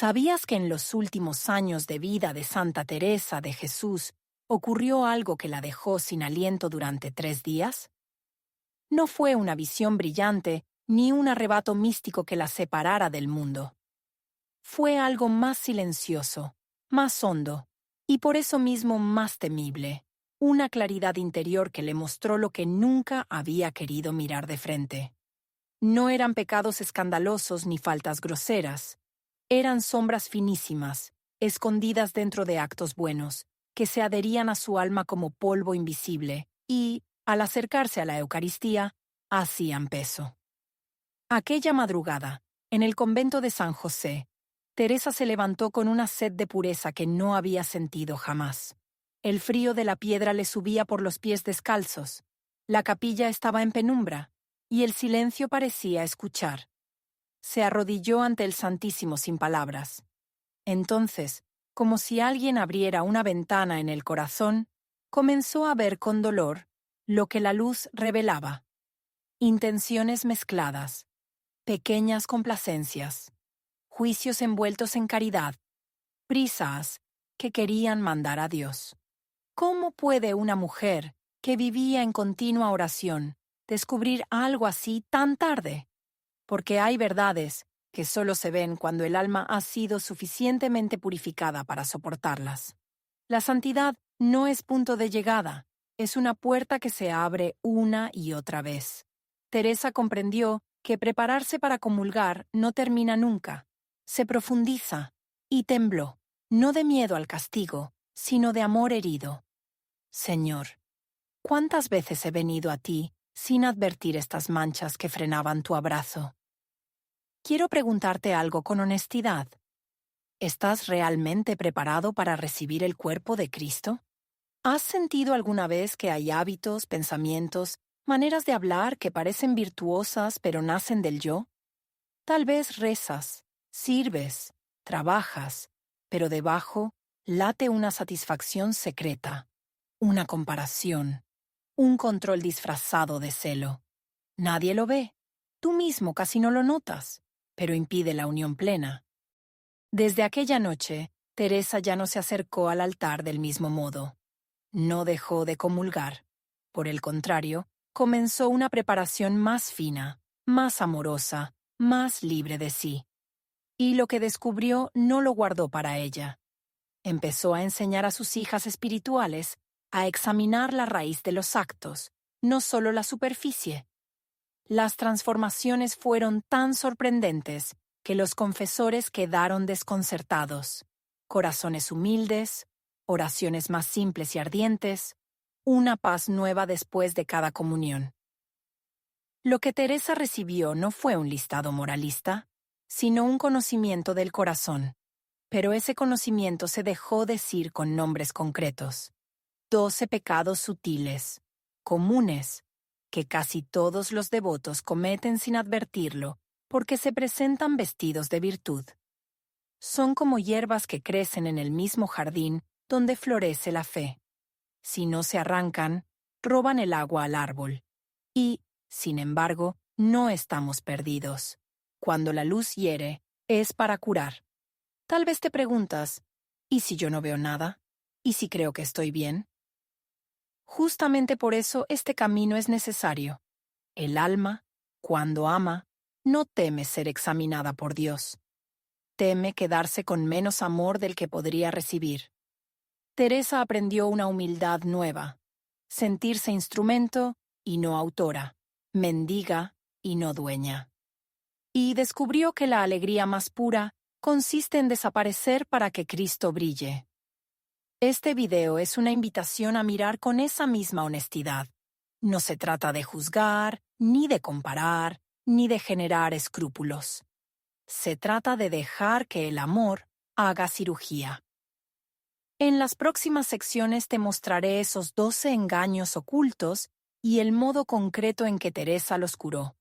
¿Sabías que en los últimos años de vida de Santa Teresa de Jesús ocurrió algo que la dejó sin aliento durante 3 días? No fue una visión brillante ni un arrebato místico que la separara del mundo. Fue algo más silencioso, más hondo, y por eso mismo más temible, una claridad interior que le mostró lo que nunca había querido mirar de frente. No eran pecados escandalosos ni faltas groseras. Eran sombras finísimas, escondidas dentro de actos buenos, que se adherían a su alma como polvo invisible y, al acercarse a la Eucaristía, hacían peso. Aquella madrugada, en el convento de San José, Teresa se levantó con una sed de pureza que no había sentido jamás. El frío de la piedra le subía por los pies descalzos, la capilla estaba en penumbra, y el silencio parecía escuchar. Se arrodilló ante el Santísimo sin palabras. Entonces, como si alguien abriera una ventana en el corazón, comenzó a ver con dolor lo que la luz revelaba. Intenciones mezcladas, pequeñas complacencias, juicios envueltos en caridad, prisas que querían mandar a Dios. ¿Cómo puede una mujer que vivía en continua oración descubrir algo así tan tarde? Porque hay verdades que solo se ven cuando el alma ha sido suficientemente purificada para soportarlas. La santidad no es punto de llegada, es una puerta que se abre una y otra vez. Teresa comprendió que prepararse para comulgar no termina nunca, se profundiza, y tembló, no de miedo al castigo, sino de amor herido. Señor, ¿cuántas veces he venido a ti sin advertir estas manchas que frenaban tu abrazo? Quiero preguntarte algo con honestidad. ¿Estás realmente preparado para recibir el cuerpo de Cristo? ¿Has sentido alguna vez que hay hábitos, pensamientos, maneras de hablar que parecen virtuosas pero nacen del yo? Tal vez rezas, sirves, trabajas, pero debajo late una satisfacción secreta, una comparación, un control disfrazado de celo. Nadie lo ve, tú mismo casi no lo notas, pero impide la unión plena. Desde aquella noche, Teresa ya no se acercó al altar del mismo modo. No dejó de comulgar. Por el contrario, comenzó una preparación más fina, más amorosa, más libre de sí. Y lo que descubrió no lo guardó para ella. Empezó a enseñar a sus hijas espirituales a examinar la raíz de los actos, no solo la superficie. Las transformaciones fueron tan sorprendentes que los confesores quedaron desconcertados. Corazones humildes, oraciones más simples y ardientes, una paz nueva después de cada comunión. Lo que Teresa recibió no fue un listado moralista, sino un conocimiento del corazón. Pero ese conocimiento se dejó decir con nombres concretos. 12 pecados sutiles, comunes, que casi todos los devotos cometen sin advertirlo, porque se presentan vestidos de virtud. Son como hierbas que crecen en el mismo jardín donde florece la fe. Si no se arrancan, roban el agua al árbol. Y, sin embargo, no estamos perdidos. Cuando la luz hiere, es para curar. Tal vez te preguntas, ¿y si yo no veo nada? ¿Y si creo que estoy bien? Justamente por eso este camino es necesario. El alma, cuando ama, no teme ser examinada por Dios. Teme quedarse con menos amor del que podría recibir. Teresa aprendió una humildad nueva, sentirse instrumento y no autora, mendiga y no dueña. Y descubrió que la alegría más pura consiste en desaparecer para que Cristo brille. Este video es una invitación a mirar con esa misma honestidad. No se trata de juzgar, ni de comparar, ni de generar escrúpulos. Se trata de dejar que el amor haga cirugía. En las próximas secciones te mostraré esos 12 engaños ocultos y el modo concreto en que Teresa los curó.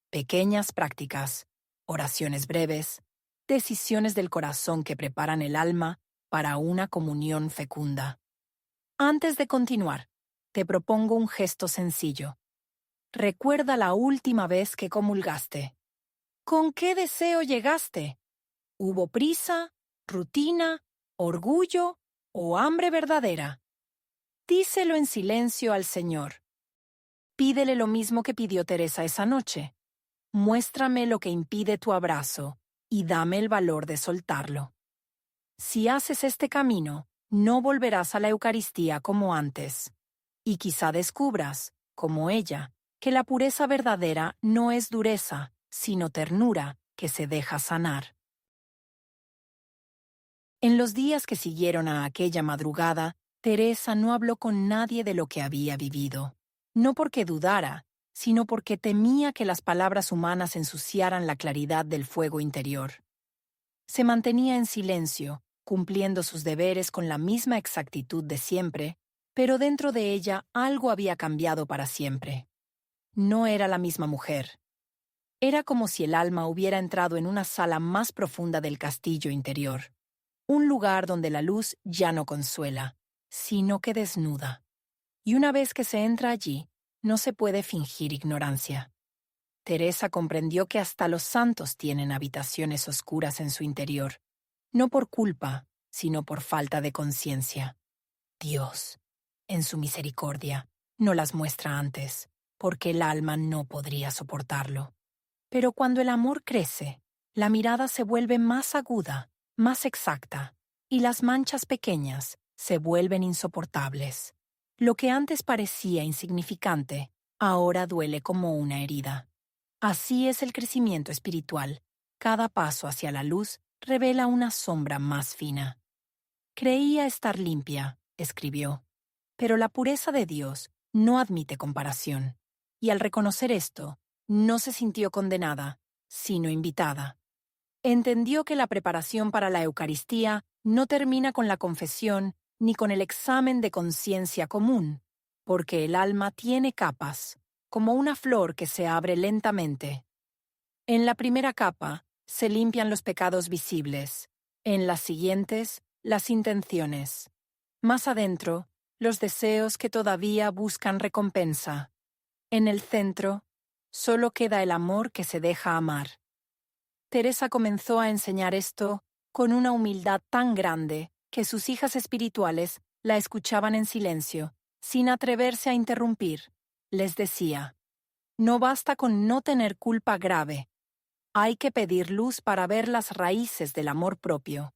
Pequeñas prácticas, oraciones breves, decisiones del corazón que preparan el alma para una comunión fecunda. Antes de continuar, te propongo un gesto sencillo. Recuerda la última vez que comulgaste. ¿Con qué deseo llegaste? ¿Hubo prisa, rutina, orgullo o hambre verdadera? Díselo en silencio al Señor. Pídele lo mismo que pidió Teresa esa noche. Muéstrame lo que impide tu abrazo y dame el valor de soltarlo. Si haces este camino, no volverás a la Eucaristía como antes. Y quizá descubras, como ella, que la pureza verdadera no es dureza, sino ternura que se deja sanar. En los días que siguieron a aquella madrugada, Teresa no habló con nadie de lo que había vivido. No porque dudara, sino porque temía que las palabras humanas ensuciaran la claridad del fuego interior. Se mantenía en silencio, cumpliendo sus deberes con la misma exactitud de siempre, pero dentro de ella algo había cambiado para siempre. No era la misma mujer. Era como si el alma hubiera entrado en una sala más profunda del castillo interior. Un lugar donde la luz ya no consuela, sino que desnuda. Y una vez que se entra allí, no se puede fingir ignorancia. Teresa comprendió que hasta los santos tienen habitaciones oscuras en su interior, no por culpa, sino por falta de conciencia. Dios, en su misericordia, no las muestra antes, porque el alma no podría soportarlo. Pero cuando el amor crece, la mirada se vuelve más aguda, más exacta, y las manchas pequeñas se vuelven insoportables. Lo que antes parecía insignificante, ahora duele como una herida. Así es el crecimiento espiritual. Cada paso hacia la luz revela una sombra más fina. Creía estar limpia, escribió, pero la pureza de Dios no admite comparación. Y al reconocer esto, no se sintió condenada, sino invitada. Entendió que la preparación para la Eucaristía no termina con la confesión ni con el examen de conciencia común, porque el alma tiene capas, como una flor que se abre lentamente. En la primera capa se limpian los pecados visibles, en las siguientes, las intenciones. Más adentro, los deseos que todavía buscan recompensa. En el centro, solo queda el amor que se deja amar. Teresa comenzó a enseñar esto con una humildad tan grande que sus hijas espirituales la escuchaban en silencio, sin atreverse a interrumpir. Les decía, no basta con no tener culpa grave. Hay que pedir luz para ver las raíces del amor propio.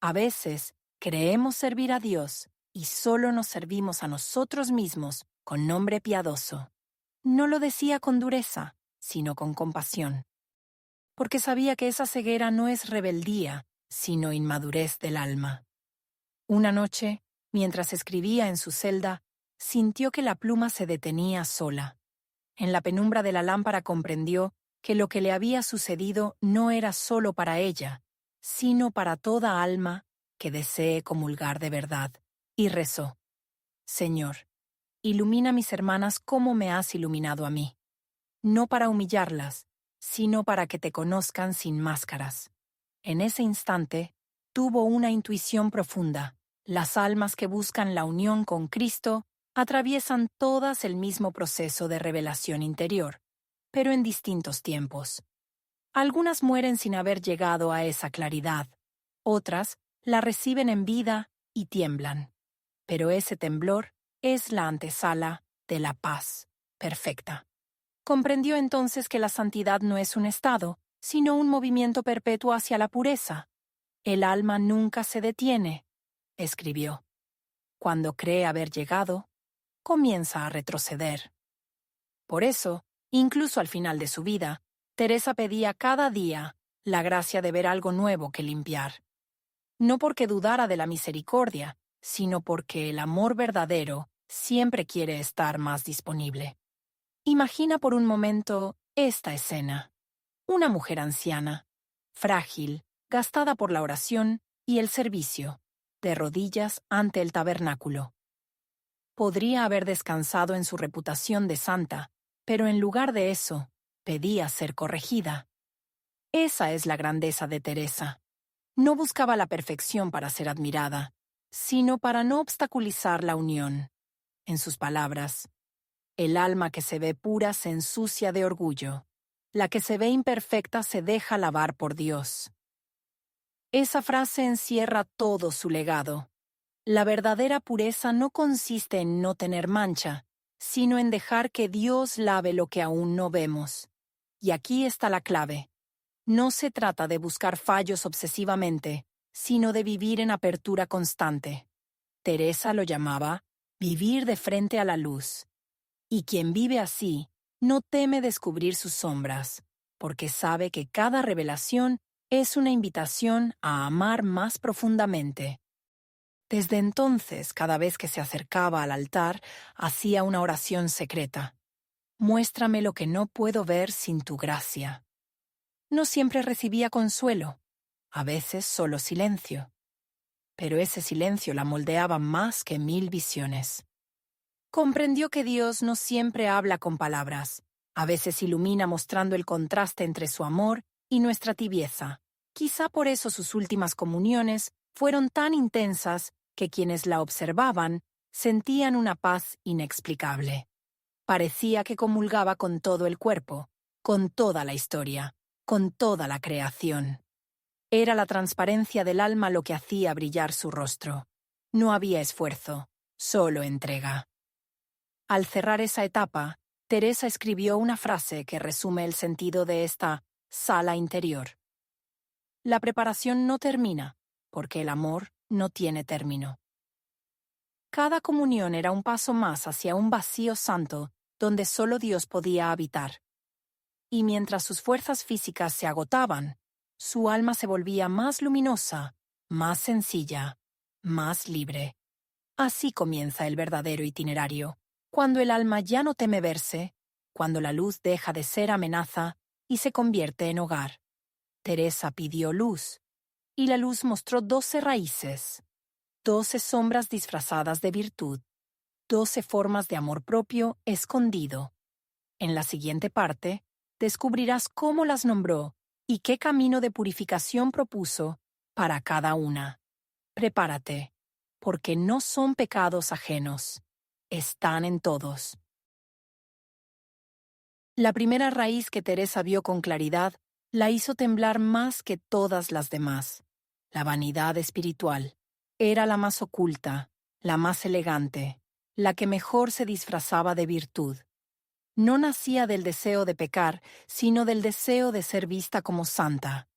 A veces, creemos servir a Dios y solo nos servimos a nosotros mismos con nombre piadoso. No lo decía con dureza, sino con compasión. Porque sabía que esa ceguera no es rebeldía, sino inmadurez del alma. Una noche, mientras escribía en su celda, sintió que la pluma se detenía sola. En la penumbra de la lámpara comprendió que lo que le había sucedido no era solo para ella, sino para toda alma que desee comulgar de verdad, y rezó: Señor, ilumina a mis hermanas como me has iluminado a mí, no para humillarlas, sino para que te conozcan sin máscaras. En ese instante, tuvo una intuición profunda. Las almas que buscan la unión con Cristo atraviesan todas el mismo proceso de revelación interior, pero en distintos tiempos. Algunas mueren sin haber llegado a esa claridad, otras la reciben en vida y tiemblan. Pero ese temblor es la antesala de la paz perfecta. Comprendió entonces que la santidad no es un estado, sino un movimiento perpetuo hacia la pureza. El alma nunca se detiene, escribió. Cuando cree haber llegado, comienza a retroceder. Por eso, incluso al final de su vida, Teresa pedía cada día la gracia de ver algo nuevo que limpiar. No porque dudara de la misericordia, sino porque el amor verdadero siempre quiere estar más disponible. Imagina por un momento esta escena. Una mujer anciana, frágil, gastada por la oración y el servicio, de rodillas ante el tabernáculo. Podría haber descansado en su reputación de santa, pero en lugar de eso, pedía ser corregida. Esa es la grandeza de Teresa. No buscaba la perfección para ser admirada, sino para no obstaculizar la unión. En sus palabras, el alma que se ve pura se ensucia de orgullo. La que se ve imperfecta se deja lavar por Dios. Esa frase encierra todo su legado. La verdadera pureza no consiste en no tener mancha, sino en dejar que Dios lave lo que aún no vemos. Y aquí está la clave. No se trata de buscar fallos obsesivamente, sino de vivir en apertura constante. Teresa lo llamaba vivir de frente a la luz. Y quien vive así, no teme descubrir sus sombras, porque sabe que cada revelación es una invitación a amar más profundamente. Desde entonces, cada vez que se acercaba al altar, hacía una oración secreta. Muéstrame lo que no puedo ver sin tu gracia. No siempre recibía consuelo, a veces solo silencio. Pero ese silencio la moldeaba más que 1000 visiones. Comprendió que Dios no siempre habla con palabras. A veces ilumina mostrando el contraste entre su amor y nuestra tibieza. Quizá por eso sus últimas comuniones fueron tan intensas que quienes la observaban sentían una paz inexplicable. Parecía que comulgaba con todo el cuerpo, con toda la historia, con toda la creación. Era la transparencia del alma lo que hacía brillar su rostro. No había esfuerzo, solo entrega. Al cerrar esa etapa, Teresa escribió una frase que resume el sentido de esta sala interior. La preparación no termina, porque el amor no tiene término. Cada comunión era un paso más hacia un vacío santo donde solo Dios podía habitar. Y mientras sus fuerzas físicas se agotaban, su alma se volvía más luminosa, más sencilla, más libre. Así comienza el verdadero itinerario, cuando el alma ya no teme verse, cuando la luz deja de ser amenaza y se convierte en hogar. Teresa pidió luz, y la luz mostró 12 raíces, 12 sombras disfrazadas de virtud, 12 formas de amor propio escondido. En la siguiente parte, descubrirás cómo las nombró y qué camino de purificación propuso para cada una. Prepárate, porque no son pecados ajenos, están en todos. La primera raíz que Teresa vio con claridad la hizo temblar más que todas las demás. La vanidad espiritual. Era la más oculta, la más elegante, la que mejor se disfrazaba de virtud. No nacía del deseo de pecar, sino del deseo de ser vista como santa.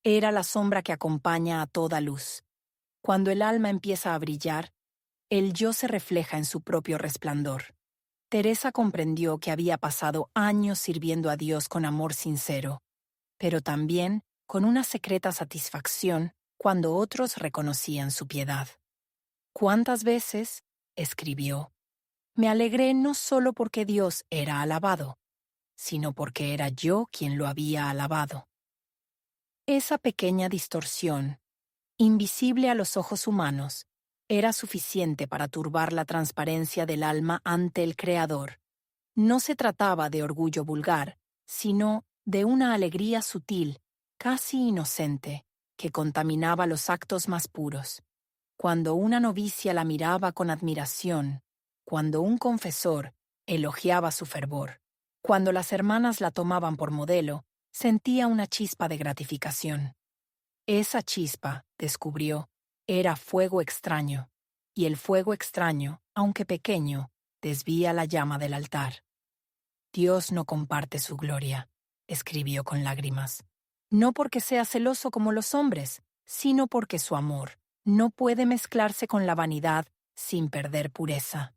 Era la sombra que acompaña a toda luz. Cuando el alma empieza a brillar, el yo se refleja en su propio resplandor. Teresa comprendió que había pasado años sirviendo a Dios con amor sincero, pero también con una secreta satisfacción cuando otros reconocían su piedad. ¿Cuántas veces?, escribió, me alegré no solo porque Dios era alabado, sino porque era yo quien lo había alabado. Esa pequeña distorsión, invisible a los ojos humanos, era suficiente para turbar la transparencia del alma ante el Creador. No se trataba de orgullo vulgar, sino de una alegría sutil, casi inocente, que contaminaba los actos más puros. Cuando una novicia la miraba con admiración, cuando un confesor elogiaba su fervor, cuando las hermanas la tomaban por modelo, sentía una chispa de gratificación. Esa chispa, descubrió, era fuego extraño, y el fuego extraño, aunque pequeño, desvía la llama del altar. Dios no comparte su gloria, escribió con lágrimas, no porque sea celoso como los hombres, sino porque su amor no puede mezclarse con la vanidad sin perder pureza.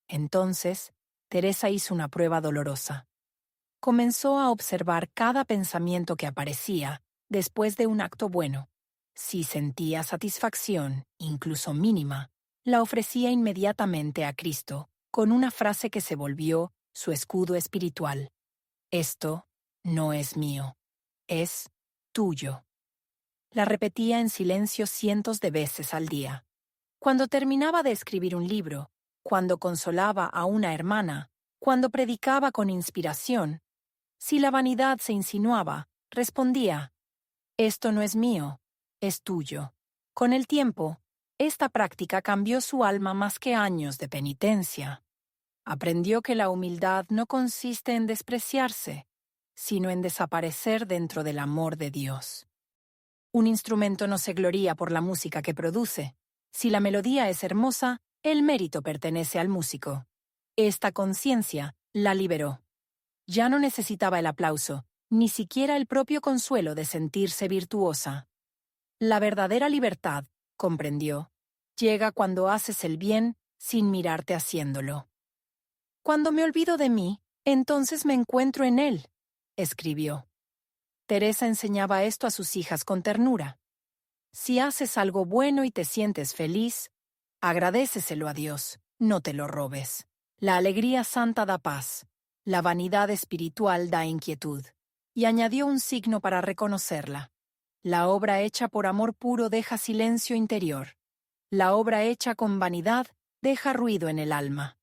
Entonces, Teresa hizo una prueba dolorosa. Comenzó a observar cada pensamiento que aparecía después de un acto bueno. Si sentía satisfacción, incluso mínima, la ofrecía inmediatamente a Cristo, con una frase que se volvió su escudo espiritual. Esto no es mío, es tuyo. La repetía en silencio cientos de veces al día. Cuando terminaba de escribir un libro, cuando consolaba a una hermana, cuando predicaba con inspiración, si la vanidad se insinuaba, respondía, esto no es mío, es tuyo. Con el tiempo, esta práctica cambió su alma más que años de penitencia. Aprendió que la humildad no consiste en despreciarse, sino en desaparecer dentro del amor de Dios. Un instrumento no se gloría por la música que produce. Si la melodía es hermosa, el mérito pertenece al músico. Esta conciencia la liberó. Ya no necesitaba el aplauso, ni siquiera el propio consuelo de sentirse virtuosa. La verdadera libertad, comprendió, llega cuando haces el bien sin mirarte haciéndolo. Cuando me olvido de mí, entonces me encuentro en él, escribió. Teresa enseñaba esto a sus hijas con ternura. Si haces algo bueno y te sientes feliz, agradéceselo a Dios, no te lo robes. La alegría santa da paz, la vanidad espiritual da inquietud. Y añadió un signo para reconocerla. La obra hecha por amor puro deja silencio interior. La obra hecha con vanidad deja ruido en el alma.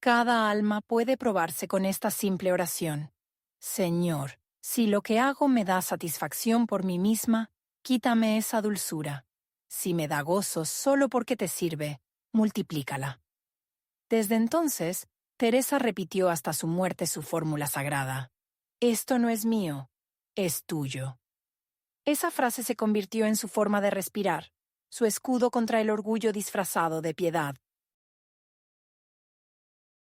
Cada alma puede probarse con esta simple oración. Señor, si lo que hago me da satisfacción por mí misma, quítame esa dulzura. Si me da gozo solo porque te sirve, multiplícala. Desde entonces, Teresa repitió hasta su muerte su fórmula sagrada. Esto no es mío, es tuyo. Esa frase se convirtió en su forma de respirar, su escudo contra el orgullo disfrazado de piedad.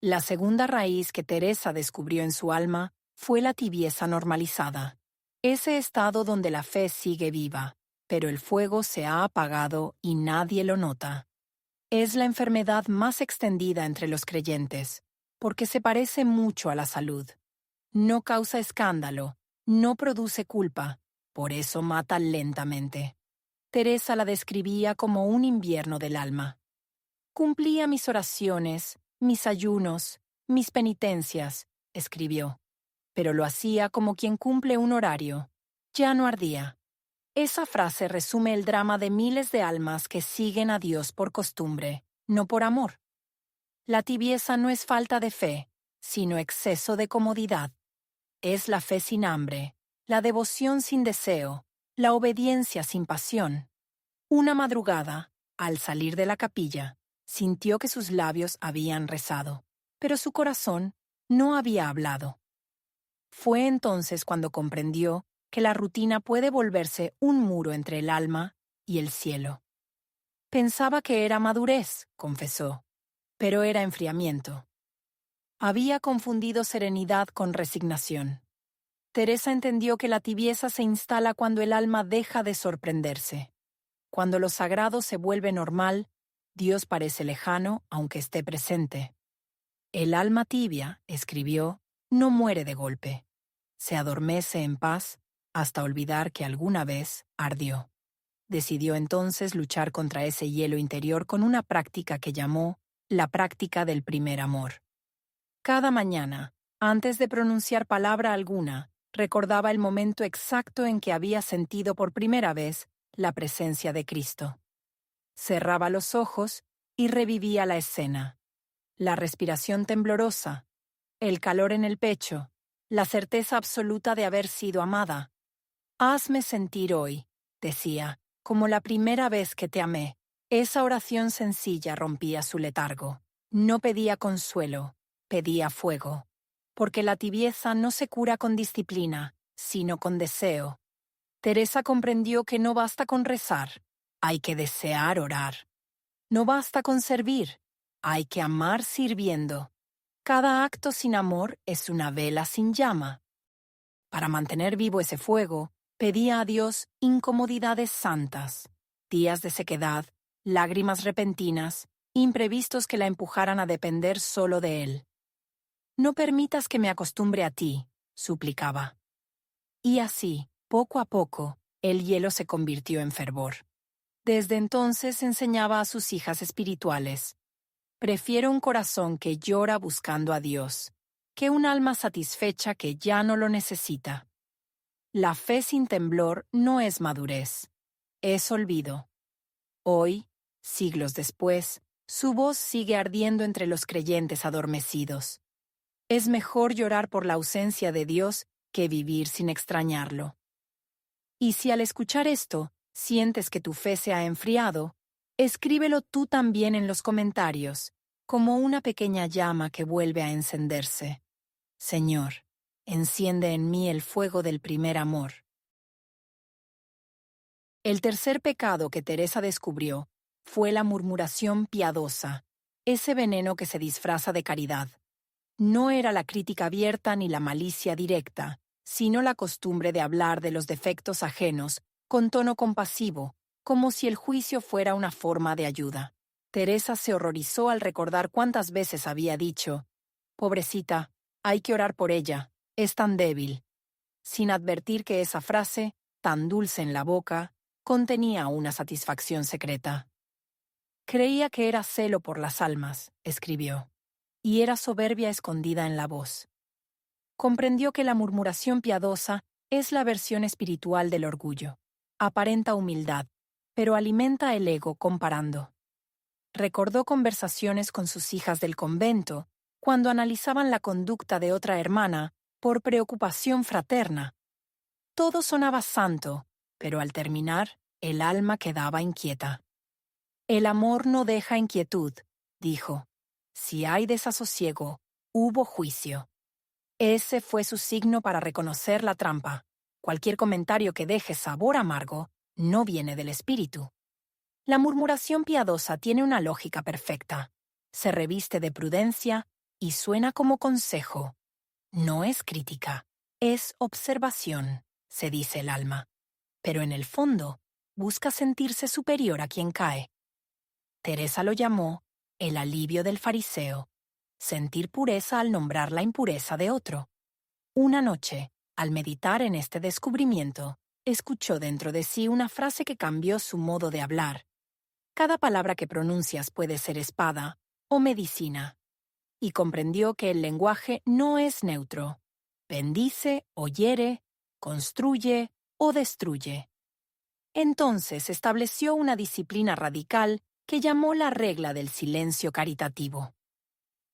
La segunda raíz que Teresa descubrió en su alma fue la tibieza normalizada, ese estado donde la fe sigue viva, pero el fuego se ha apagado y nadie lo nota. Es la enfermedad más extendida entre los creyentes, porque se parece mucho a la salud. No causa escándalo, no produce culpa, por eso mata lentamente. Teresa la describía como un invierno del alma. Cumplía mis oraciones, mis ayunos, mis penitencias, escribió, pero lo hacía como quien cumple un horario. Ya no ardía. Esa frase resume el drama de miles de almas que siguen a Dios por costumbre, no por amor. La tibieza no es falta de fe, sino exceso de comodidad. Es la fe sin hambre, la devoción sin deseo, la obediencia sin pasión. Una madrugada, al salir de la capilla, sintió que sus labios habían rezado, pero su corazón no había hablado. Fue entonces cuando comprendió que la rutina puede volverse un muro entre el alma y el cielo. Pensaba que era madurez, confesó, pero era enfriamiento. Había confundido serenidad con resignación. Teresa entendió que la tibieza se instala cuando el alma deja de sorprenderse. Cuando lo sagrado se vuelve normal, Dios parece lejano aunque esté presente. El alma tibia, escribió, no muere de golpe. Se adormece en paz hasta olvidar que alguna vez ardió. Decidió entonces luchar contra ese hielo interior con una práctica que llamó la práctica del primer amor. Cada mañana, antes de pronunciar palabra alguna, recordaba el momento exacto en que había sentido por primera vez la presencia de Cristo. Cerraba los ojos y revivía la escena. La respiración temblorosa, el calor en el pecho, la certeza absoluta de haber sido amada. Hazme sentir hoy, decía, como la primera vez que te amé. Esa oración sencilla rompía su letargo. No pedía consuelo, pedía fuego. Porque la tibieza no se cura con disciplina, sino con deseo. Teresa comprendió que no basta con rezar, hay que desear orar. No basta con servir, hay que amar sirviendo. Cada acto sin amor es una vela sin llama. Para mantener vivo ese fuego, pedía a Dios incomodidades santas, días de sequedad, lágrimas repentinas, imprevistos que la empujaran a depender solo de Él. No permitas que me acostumbre a ti, suplicaba. Y así, poco a poco, el hielo se convirtió en fervor. Desde entonces enseñaba a sus hijas espirituales: prefiero un corazón que llora buscando a Dios, que un alma satisfecha que ya no lo necesita. La fe sin temblor no es madurez, es olvido. Hoy, siglos después, su voz sigue ardiendo entre los creyentes adormecidos. Es mejor llorar por la ausencia de Dios que vivir sin extrañarlo. Y si al escuchar esto sientes que tu fe se ha enfriado, escríbelo tú también en los comentarios, como una pequeña llama que vuelve a encenderse. Señor, enciende en mí el fuego del primer amor. El tercer pecado que Teresa descubrió fue la murmuración piadosa, ese veneno que se disfraza de caridad. No era la crítica abierta ni la malicia directa, sino la costumbre de hablar de los defectos ajenos con tono compasivo, como si el juicio fuera una forma de ayuda. Teresa se horrorizó al recordar cuántas veces había dicho: «Pobrecita, hay que orar por ella, es tan débil», sin advertir que esa frase, tan dulce en la boca, contenía una satisfacción secreta. Creía que era celo por las almas, escribió, y era soberbia escondida en la voz. Comprendió que la murmuración piadosa es la versión espiritual del orgullo. Aparenta humildad, pero alimenta el ego comparando. Recordó conversaciones con sus hijas del convento, cuando analizaban la conducta de otra hermana por preocupación fraterna. Todo sonaba santo, pero al terminar, el alma quedaba inquieta. «El amor no deja inquietud», dijo. «Si hay desasosiego, hubo juicio». Ese fue su signo para reconocer la trampa. Cualquier comentario que deje sabor amargo no viene del espíritu. La murmuración piadosa tiene una lógica perfecta. Se reviste de prudencia y suena como consejo. No es crítica, es observación, se dice el alma. Pero en el fondo, busca sentirse superior a quien cae. Teresa lo llamó el alivio del fariseo, sentir pureza al nombrar la impureza de otro. Una noche, al meditar en este descubrimiento, escuchó dentro de sí una frase que cambió su modo de hablar. Cada palabra que pronuncias puede ser espada o medicina. Y comprendió que el lenguaje no es neutro. Bendice o hiere, construye o destruye. Entonces estableció una disciplina radical que llamó la regla del silencio caritativo.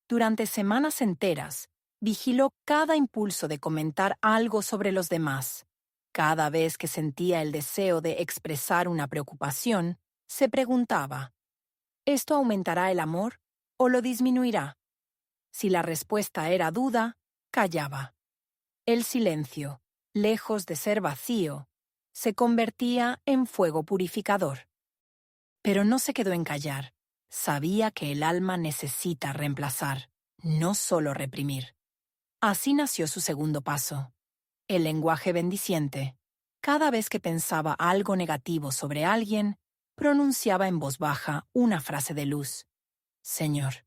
Durante semanas enteras, vigiló cada impulso de comentar algo sobre los demás. Cada vez que sentía el deseo de expresar una preocupación, se preguntaba: ¿esto aumentará el amor o lo disminuirá? Si la respuesta era duda, callaba. El silencio, lejos de ser vacío, se convertía en fuego purificador. Pero no se quedó en callar. Sabía que el alma necesita reemplazar, no solo reprimir. Así nació su segundo paso, el lenguaje bendiciente. Cada vez que pensaba algo negativo sobre alguien, pronunciaba en voz baja una frase de luz. «Señor,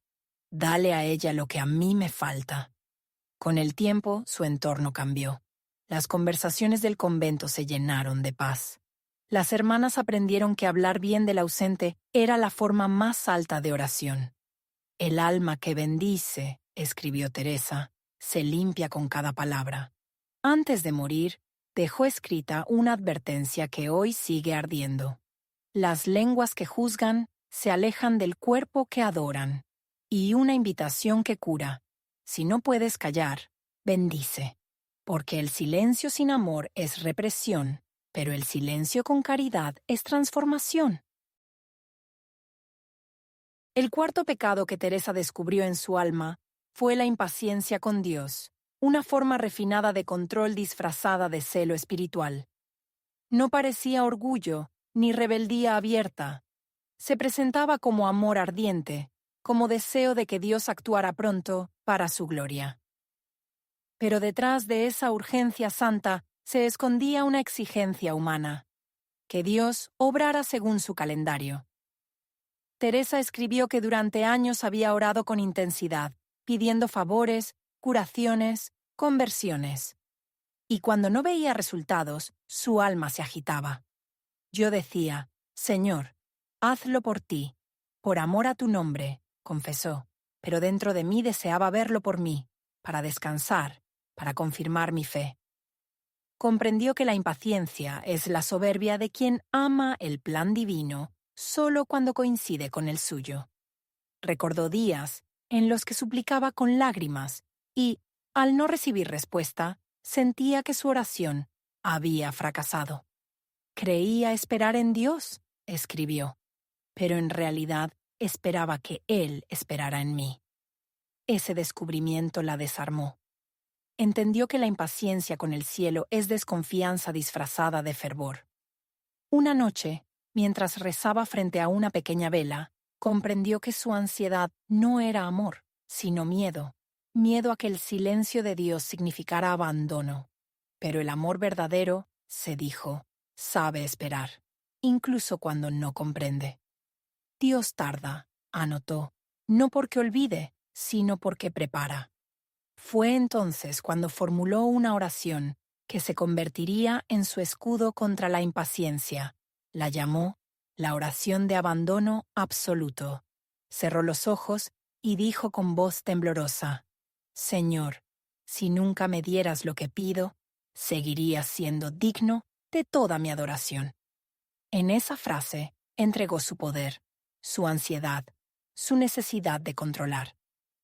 dale a ella lo que a mí me falta». Con el tiempo, su entorno cambió. Las conversaciones del convento se llenaron de paz. Las hermanas aprendieron que hablar bien del ausente era la forma más alta de oración. «El alma que bendice», escribió Teresa, se limpia con cada palabra. Antes de morir, dejó escrita una advertencia que hoy sigue ardiendo. Las lenguas que juzgan se alejan del cuerpo que adoran. Y una invitación que cura. Si no puedes callar, bendice. Porque el silencio sin amor es represión, pero el silencio con caridad es transformación. El cuarto pecado que Teresa descubrió en su alma fue la impaciencia con Dios, una forma refinada de control disfrazada de celo espiritual. No parecía orgullo ni rebeldía abierta. Se presentaba como amor ardiente, como deseo de que Dios actuara pronto para su gloria. Pero detrás de esa urgencia santa se escondía una exigencia humana: que Dios obrara según su calendario. Teresa escribió que durante años había orado con intensidad, pidiendo favores, curaciones, conversiones. Y cuando no veía resultados, su alma se agitaba. Yo decía: «Señor, hazlo por ti, por amor a tu nombre», confesó, pero dentro de mí deseaba verlo por mí, para descansar, para confirmar mi fe. Comprendió que la impaciencia es la soberbia de quien ama el plan divino solo cuando coincide con el suyo. Recordó días en los que suplicaba con lágrimas y, al no recibir respuesta, sentía que su oración había fracasado. «Creía esperar en Dios», escribió, pero en realidad esperaba que Él esperara en mí. Ese descubrimiento la desarmó. Entendió que la impaciencia con el cielo es desconfianza disfrazada de fervor. Una noche, mientras rezaba frente a una pequeña vela, comprendió que su ansiedad no era amor, sino miedo. Miedo a que el silencio de Dios significara abandono. Pero el amor verdadero, se dijo, sabe esperar, incluso cuando no comprende. Dios tarda, anotó, no porque olvide, sino porque prepara. Fue entonces cuando formuló una oración que se convertiría en su escudo contra la impaciencia. La llamó la oración de abandono absoluto. Cerró los ojos y dijo con voz temblorosa: Señor, si nunca me dieras lo que pido, seguirías siendo digno de toda mi adoración. En esa frase entregó su poder, su ansiedad, su necesidad de controlar.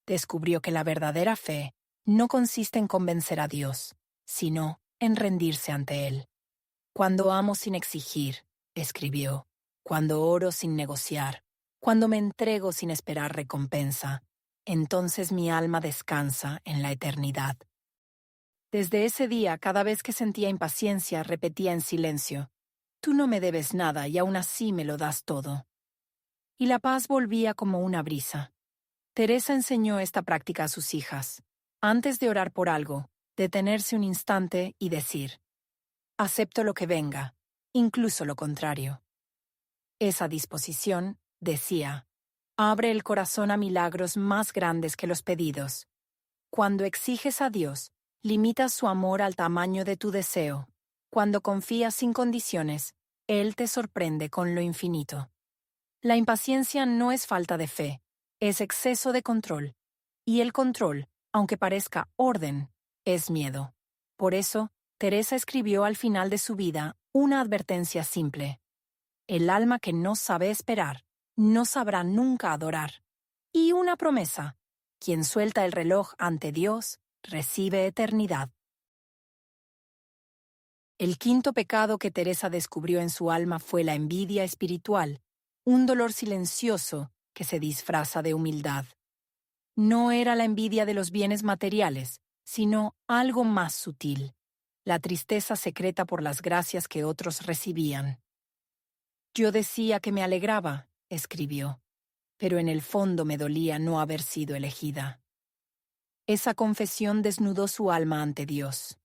Descubrió que la verdadera fe no consiste en convencer a Dios, sino en rendirse ante Él. Cuando amo sin exigir, escribió, cuando oro sin negociar, cuando me entrego sin esperar recompensa, entonces mi alma descansa en la eternidad. Desde ese día, cada vez que sentía impaciencia, repetía en silencio: Tú no me debes nada y aún así me lo das todo. Y la paz volvía como una brisa. Teresa enseñó esta práctica a sus hijas. Antes de orar por algo, detenerse un instante y decir: acepto lo que venga, incluso lo contrario. Esa disposición, decía, abre el corazón a milagros más grandes que los pedidos. Cuando exiges a Dios, limitas su amor al tamaño de tu deseo. Cuando confías sin condiciones, Él te sorprende con lo infinito. La impaciencia no es falta de fe, es exceso de control. Y el control, aunque parezca orden, es miedo. Por eso, Teresa escribió al final de su vida una advertencia simple: el alma que no sabe esperar, no sabrá nunca adorar. Y una promesa: quien suelta el reloj ante Dios, recibe eternidad. El quinto pecado que Teresa descubrió en su alma fue la envidia espiritual, un dolor silencioso que se disfraza de humildad. No era la envidia de los bienes materiales, sino algo más sutil: la tristeza secreta por las gracias que otros recibían. Yo decía que me alegraba, escribió, pero en el fondo me dolía no haber sido elegida. Esa confesión desnudó su alma ante Dios.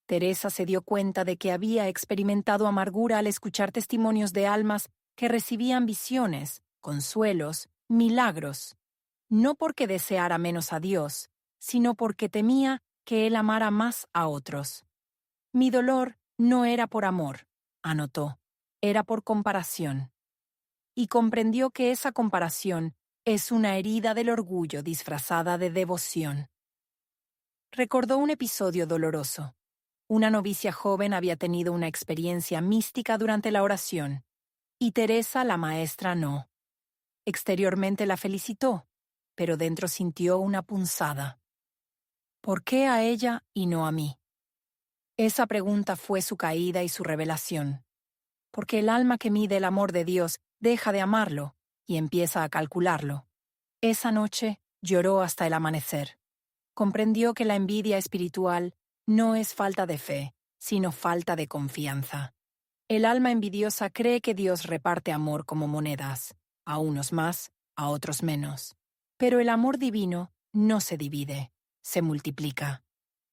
Teresa se dio cuenta de que había experimentado amargura al escuchar testimonios de almas que recibían visiones, consuelos, milagros, no porque deseara menos a Dios, sino porque temía que Él amara más a otros. Mi dolor no era por amor, anotó, era por comparación. Y comprendió que esa comparación es una herida del orgullo disfrazada de devoción. Recordó un episodio doloroso. Una novicia joven había tenido una experiencia mística durante la oración, y Teresa, la maestra, no. Exteriormente la felicitó, pero dentro sintió una punzada. ¿Por qué a ella y no a mí? Esa pregunta fue su caída y su revelación. Porque el alma que mide el amor de Dios deja de amarlo y empieza a calcularlo. Esa noche lloró hasta el amanecer. Comprendió que la envidia espiritual no es falta de fe, sino falta de confianza. El alma envidiosa cree que Dios reparte amor como monedas, a unos más, a otros menos. Pero el amor divino no se divide, se multiplica.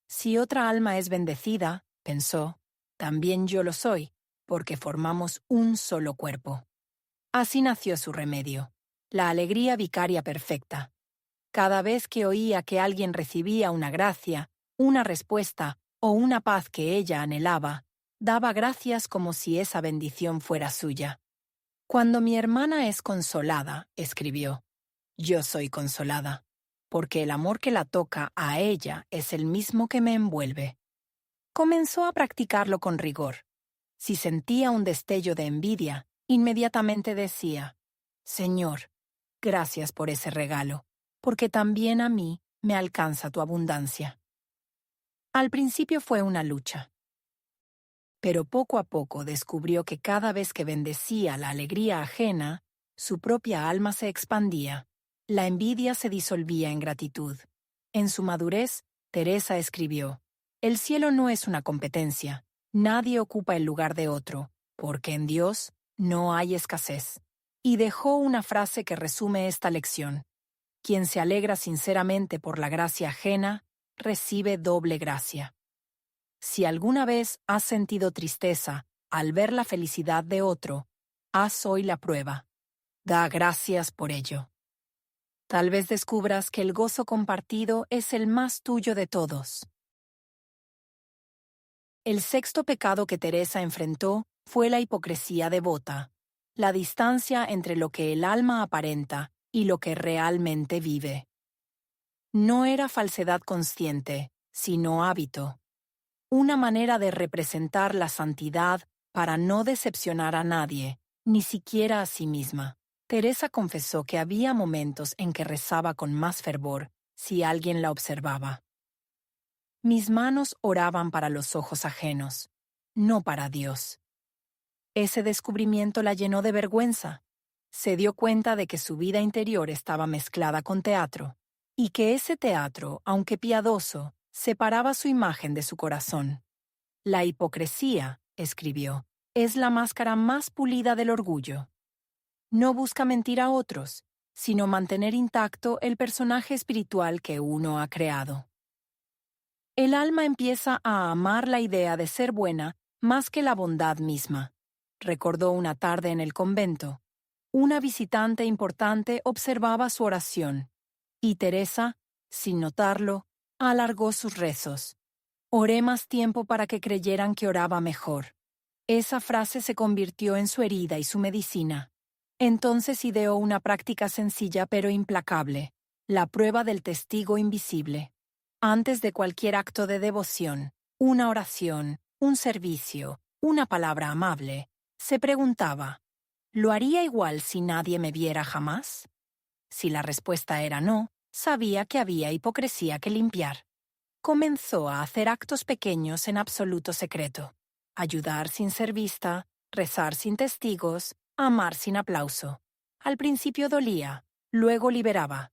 Si otra alma es bendecida, pensó, también yo lo soy, porque formamos un solo cuerpo. Así nació su remedio, la alegría vicaria perfecta. Cada vez que oía que alguien recibía una gracia, una respuesta o una paz que ella anhelaba, daba gracias como si esa bendición fuera suya. Cuando mi hermana es consolada, escribió, yo soy consolada, porque el amor que la toca a ella es el mismo que me envuelve. Comenzó a practicarlo con rigor. Si sentía un destello de envidia, inmediatamente decía: Señor, gracias por ese regalo, porque también a mí me alcanza tu abundancia. Al principio fue una lucha, pero poco a poco descubrió que cada vez que bendecía la alegría ajena, su propia alma se expandía, la envidia se disolvía en gratitud. En su madurez, Teresa escribió: el cielo no es una competencia, nadie ocupa el lugar de otro, porque en Dios no hay escasez. Y dejó una frase que resume esta lección. Quien se alegra sinceramente por la gracia ajena, recibe doble gracia. Si alguna vez has sentido tristeza al ver la felicidad de otro, haz hoy la prueba. Da gracias por ello. Tal vez descubras que el gozo compartido es el más tuyo de todos. El sexto pecado que Teresa enfrentó fue la hipocresía devota, la distancia entre lo que el alma aparenta y lo que realmente vive. No era falsedad consciente, sino hábito, una manera de representar la santidad para no decepcionar a nadie, ni siquiera a sí misma. Teresa confesó que había momentos en que rezaba con más fervor si alguien la observaba. Mis manos oraban para los ojos ajenos, no para Dios. Ese descubrimiento la llenó de vergüenza. Se dio cuenta de que su vida interior estaba mezclada con teatro, y que ese teatro, aunque piadoso, separaba su imagen de su corazón. La hipocresía, escribió, es la máscara más pulida del orgullo. No busca mentir a otros, sino mantener intacto el personaje espiritual que uno ha creado. El alma empieza a amar la idea de ser buena más que la bondad misma, recordó una tarde en el convento. Una visitante importante observaba su oración, y Teresa, sin notarlo, alargó sus rezos. Oré más tiempo para que creyeran que oraba mejor. Esa frase se convirtió en su herida y su medicina. Entonces ideó una práctica sencilla pero implacable, la prueba del testigo invisible. Antes de cualquier acto de devoción, una oración, un servicio, una palabra amable, se preguntaba, ¿lo haría igual si nadie me viera jamás? Si la respuesta era no, sabía que había hipocresía que limpiar. Comenzó a hacer actos pequeños en absoluto secreto. Ayudar sin ser vista, rezar sin testigos, amar sin aplauso. Al principio dolía, luego liberaba.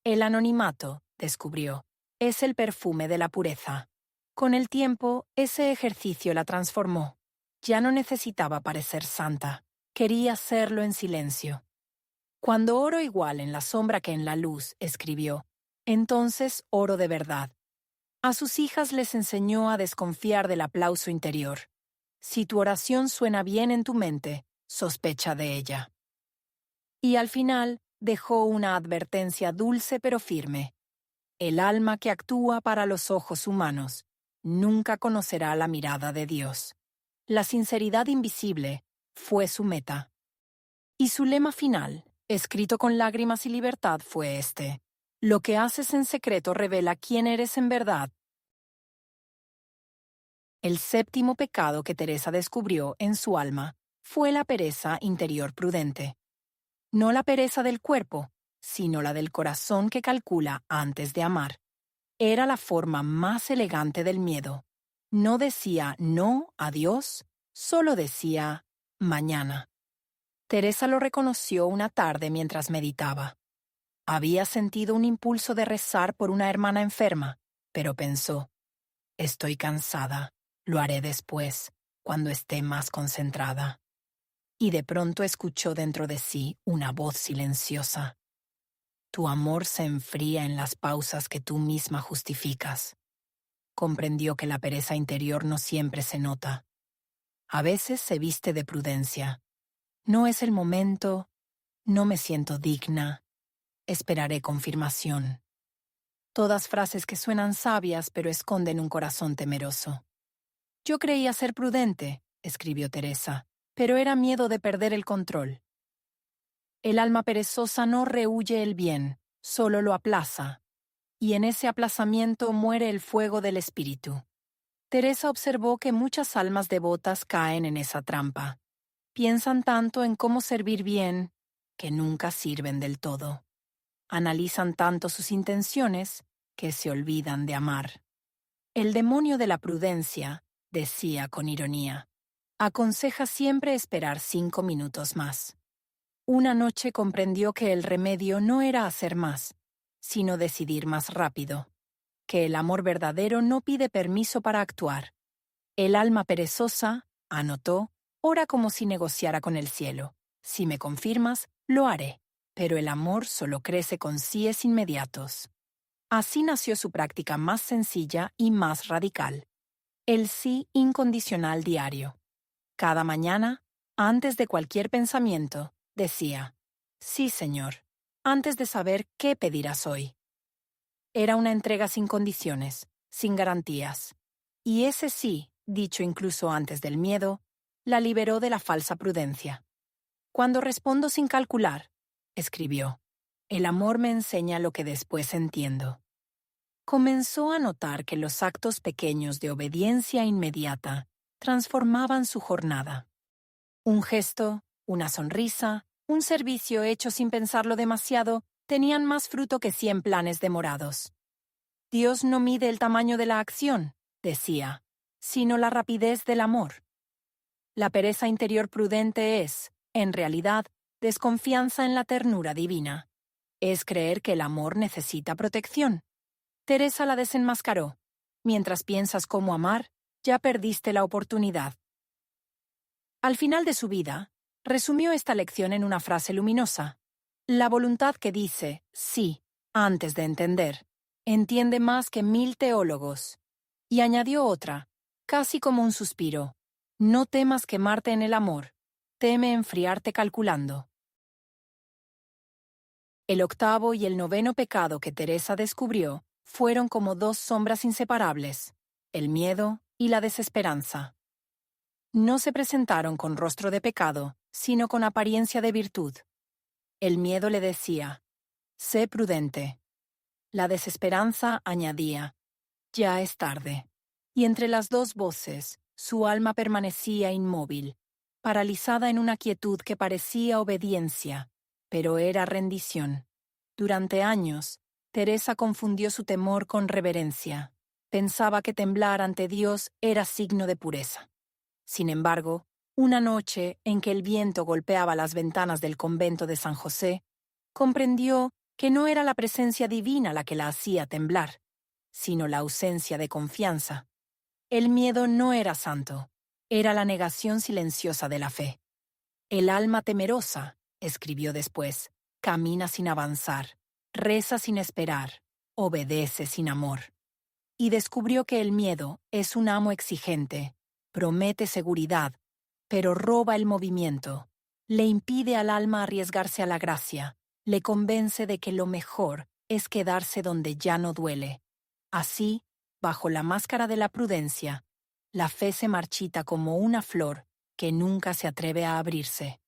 El anonimato, descubrió, es el perfume de la pureza. Con el tiempo, ese ejercicio la transformó. Ya no necesitaba parecer santa. Quería serlo en silencio. Cuando oro igual en la sombra que en la luz, escribió, entonces oro de verdad. A sus hijas les enseñó a desconfiar del aplauso interior. Si tu oración suena bien en tu mente, sospecha de ella. Y al final dejó una advertencia dulce pero firme. El alma que actúa para los ojos humanos nunca conocerá la mirada de Dios. La sinceridad invisible fue su meta. Y su lema final, escrito con lágrimas y libertad, fue este: lo que haces en secreto revela quién eres en verdad. El séptimo pecado que Teresa descubrió en su alma fue la pereza interior prudente. No la pereza del cuerpo, sino la del corazón que calcula antes de amar. Era la forma más elegante del miedo. No decía no a Dios, solo decía mañana. Teresa lo reconoció una tarde mientras meditaba. Había sentido un impulso de rezar por una hermana enferma, pero pensó, estoy cansada, lo haré después, cuando esté más concentrada. Y de pronto escuchó dentro de sí una voz silenciosa. Tu amor se enfría en las pausas que tú misma justificas. Comprendió que la pereza interior no siempre se nota. A veces se viste de prudencia. No es el momento, no me siento digna, esperaré confirmación. Todas frases que suenan sabias pero esconden un corazón temeroso. Yo creía ser prudente, escribió Teresa, pero era miedo de perder el control. El alma perezosa no rehúye el bien, solo lo aplaza, y en ese aplazamiento muere el fuego del espíritu. Teresa observó que muchas almas devotas caen en esa trampa. Piensan tanto en cómo servir bien, que nunca sirven del todo. Analizan tanto sus intenciones, que se olvidan de amar. El demonio de la prudencia, decía con ironía, aconseja siempre esperar 5 minutos más. Una noche comprendió que el remedio no era hacer más, sino decidir más rápido, que el amor verdadero no pide permiso para actuar. El alma perezosa, anotó, Ora como si negociara con el cielo. Si me confirmas, lo haré. Pero el amor solo crece con síes inmediatos. Así nació su práctica más sencilla y más radical. El sí incondicional diario. Cada mañana, antes de cualquier pensamiento, decía, «Sí, Señor», antes de saber qué pedirás hoy. Era una entrega sin condiciones, sin garantías. Y ese sí, dicho incluso antes del miedo, la liberó de la falsa prudencia. «Cuando respondo sin calcular», escribió, «el amor me enseña lo que después entiendo». Comenzó a notar que los actos pequeños de obediencia inmediata transformaban su jornada. Un gesto, una sonrisa, un servicio hecho sin pensarlo demasiado, tenían más fruto que 100 planes demorados. Dios no mide el tamaño de la acción, decía, sino la rapidez del amor. La pereza interior prudente es, en realidad, desconfianza en la ternura divina. Es creer que el amor necesita protección. Teresa la desenmascaró. Mientras piensas cómo amar, ya perdiste la oportunidad. Al final de su vida, resumió esta lección en una frase luminosa. La voluntad que dice sí antes de entender entiende más que 1000 teólogos. Y añadió otra, casi como un suspiro. No temas quemarte en el amor, teme enfriarte calculando. El octavo y el noveno pecado que Teresa descubrió fueron como dos sombras inseparables, el miedo y la desesperanza. No se presentaron con rostro de pecado, sino con apariencia de virtud. El miedo le decía, sé prudente. La desesperanza añadía, ya es tarde. Y entre las dos voces, su alma permanecía inmóvil, paralizada en una quietud que parecía obediencia, pero era rendición. Durante años, Teresa confundió su temor con reverencia. Pensaba que temblar ante Dios era signo de pureza. Sin embargo, una noche en que el viento golpeaba las ventanas del convento de San José, comprendió que no era la presencia divina la que la hacía temblar, sino la ausencia de confianza. El miedo no era santo, era la negación silenciosa de la fe. El alma temerosa, escribió después, camina sin avanzar, reza sin esperar, obedece sin amor. Y descubrió que el miedo es un amo exigente, promete seguridad, pero roba el movimiento, le impide al alma arriesgarse a la gracia, le convence de que lo mejor es quedarse donde ya no duele. Así, bajo la máscara de la prudencia, la fe se marchita como una flor que nunca se atreve a abrirse.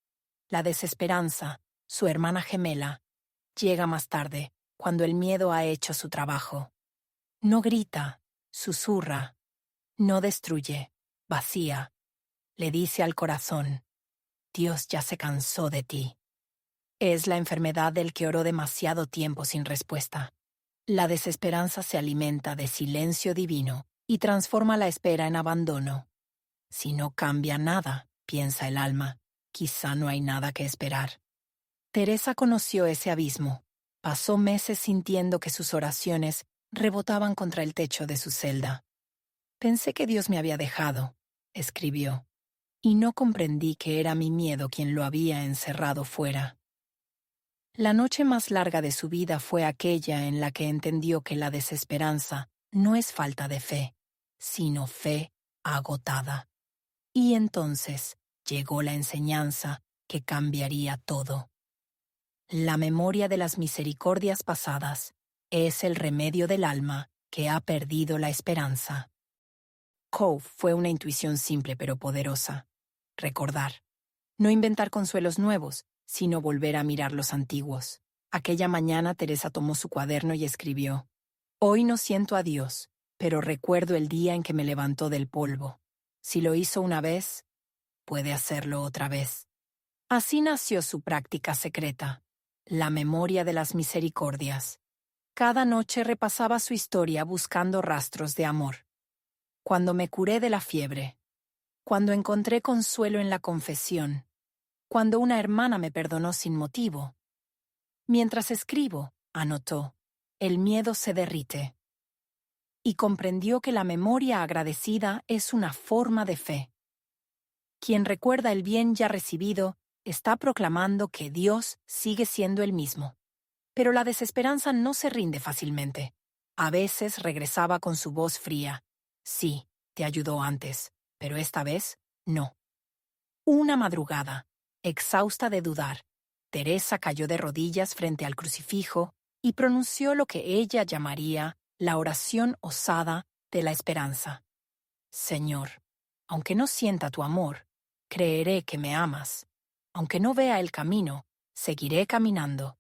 La desesperanza, su hermana gemela, llega más tarde, cuando el miedo ha hecho su trabajo. No grita, susurra, no destruye, vacía. Le dice al corazón, Dios ya se cansó de ti. Es la enfermedad del que oró demasiado tiempo sin respuesta. La desesperanza se alimenta de silencio divino y transforma la espera en abandono. Si no cambia nada, piensa el alma, quizá no hay nada que esperar. Teresa conoció ese abismo. Pasó meses sintiendo que sus oraciones rebotaban contra el techo de su celda. Pensé que Dios me había dejado, escribió, y no comprendí que era mi miedo quien lo había encerrado fuera. La noche más larga de su vida fue aquella en la que entendió que la desesperanza no es falta de fe, sino fe agotada. Y entonces llegó la enseñanza que cambiaría todo. La memoria de las misericordias pasadas es el remedio del alma que ha perdido la esperanza. Cove fue una intuición simple pero poderosa. Recordar. No inventar consuelos nuevos, sino volver a mirar los antiguos. Aquella mañana Teresa tomó su cuaderno y escribió, «Hoy no siento a Dios, pero recuerdo el día en que me levantó del polvo. Si lo hizo una vez, puede hacerlo otra vez». Así nació su práctica secreta, la memoria de las misericordias. Cada noche repasaba su historia buscando rastros de amor. Cuando me curé de la fiebre, cuando encontré consuelo en la confesión, cuando una hermana me perdonó sin motivo. Mientras escribo, anotó, el miedo se derrite. Y comprendió que la memoria agradecida es una forma de fe. Quien recuerda el bien ya recibido está proclamando que Dios sigue siendo el mismo. Pero la desesperanza no se rinde fácilmente. A veces regresaba con su voz fría. Sí, te ayudó antes, pero esta vez no. Una madrugada, exhausta de dudar, Teresa cayó de rodillas frente al crucifijo y pronunció lo que ella llamaría la oración osada de la esperanza. Señor, aunque no sienta tu amor, creeré que me amas. Aunque no vea el camino, seguiré caminando.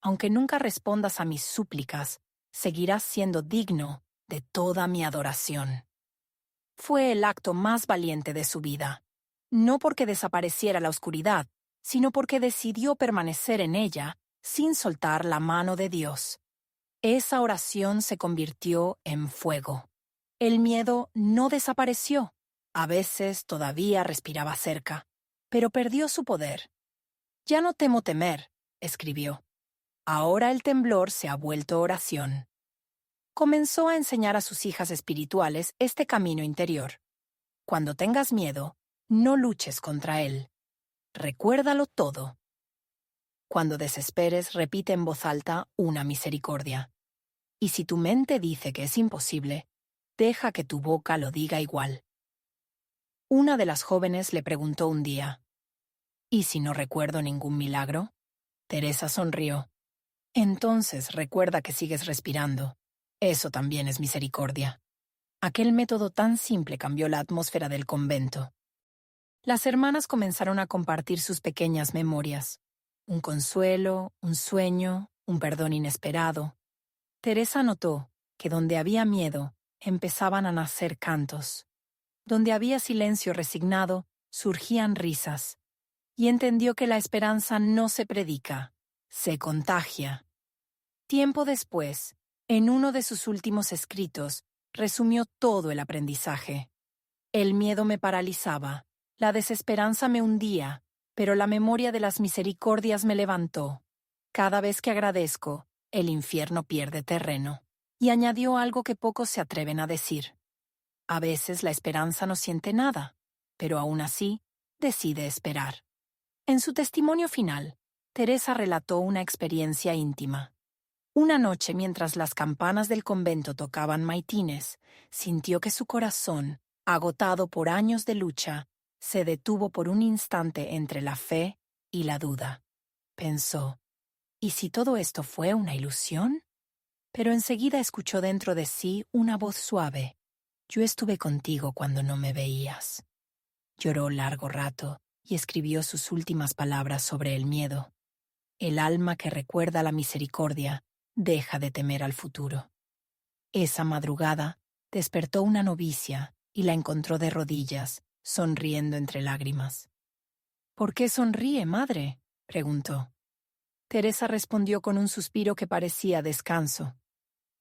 Aunque nunca respondas a mis súplicas, seguirás siendo digno de toda mi adoración. Fue el acto más valiente de su vida, no porque desapareciera la oscuridad, sino porque decidió permanecer en ella sin soltar la mano de Dios. Esa oración se convirtió en fuego. El miedo no desapareció. A veces todavía respiraba cerca, pero perdió su poder. Ya no temo temer, escribió. Ahora el temblor se ha vuelto oración. Comenzó a enseñar a sus hijas espirituales este camino interior. Cuando tengas miedo, no luches contra él. Recuérdalo todo. Cuando desesperes, repite en voz alta una misericordia. Y si tu mente dice que es imposible, deja que tu boca lo diga igual. Una de las jóvenes le preguntó un día, ¿y si no recuerdo ningún milagro? Teresa sonrió. Entonces recuerda que sigues respirando. Eso también es misericordia. Aquel método tan simple cambió la atmósfera del convento. Las hermanas comenzaron a compartir sus pequeñas memorias. Un consuelo, un sueño, un perdón inesperado. Teresa notó que donde había miedo, empezaban a nacer cantos. Donde había silencio resignado, surgían risas. Y entendió que la esperanza no se predica, se contagia. Tiempo después, en uno de sus últimos escritos, resumió todo el aprendizaje. El miedo me paralizaba, la desesperanza me hundía, pero la memoria de las misericordias me levantó. Cada vez que agradezco, el infierno pierde terreno. Y añadió algo que pocos se atreven a decir. A veces la esperanza no siente nada, pero aún así decide esperar. En su testimonio final, Teresa relató una experiencia íntima. Una noche, mientras las campanas del convento tocaban maitines, sintió que su corazón, agotado por años de lucha, se detuvo por un instante entre la fe y la duda. Pensó, ¿y si todo esto fue una ilusión? Pero enseguida escuchó dentro de sí una voz suave. Yo estuve contigo cuando no me veías. Lloró largo rato y escribió sus últimas palabras sobre el miedo. El alma que recuerda la misericordia deja de temer al futuro. Esa madrugada despertó una novicia y la encontró de rodillas, sonriendo entre lágrimas. ¿Por qué sonríe, madre?, preguntó. Teresa respondió con un suspiro que parecía descanso.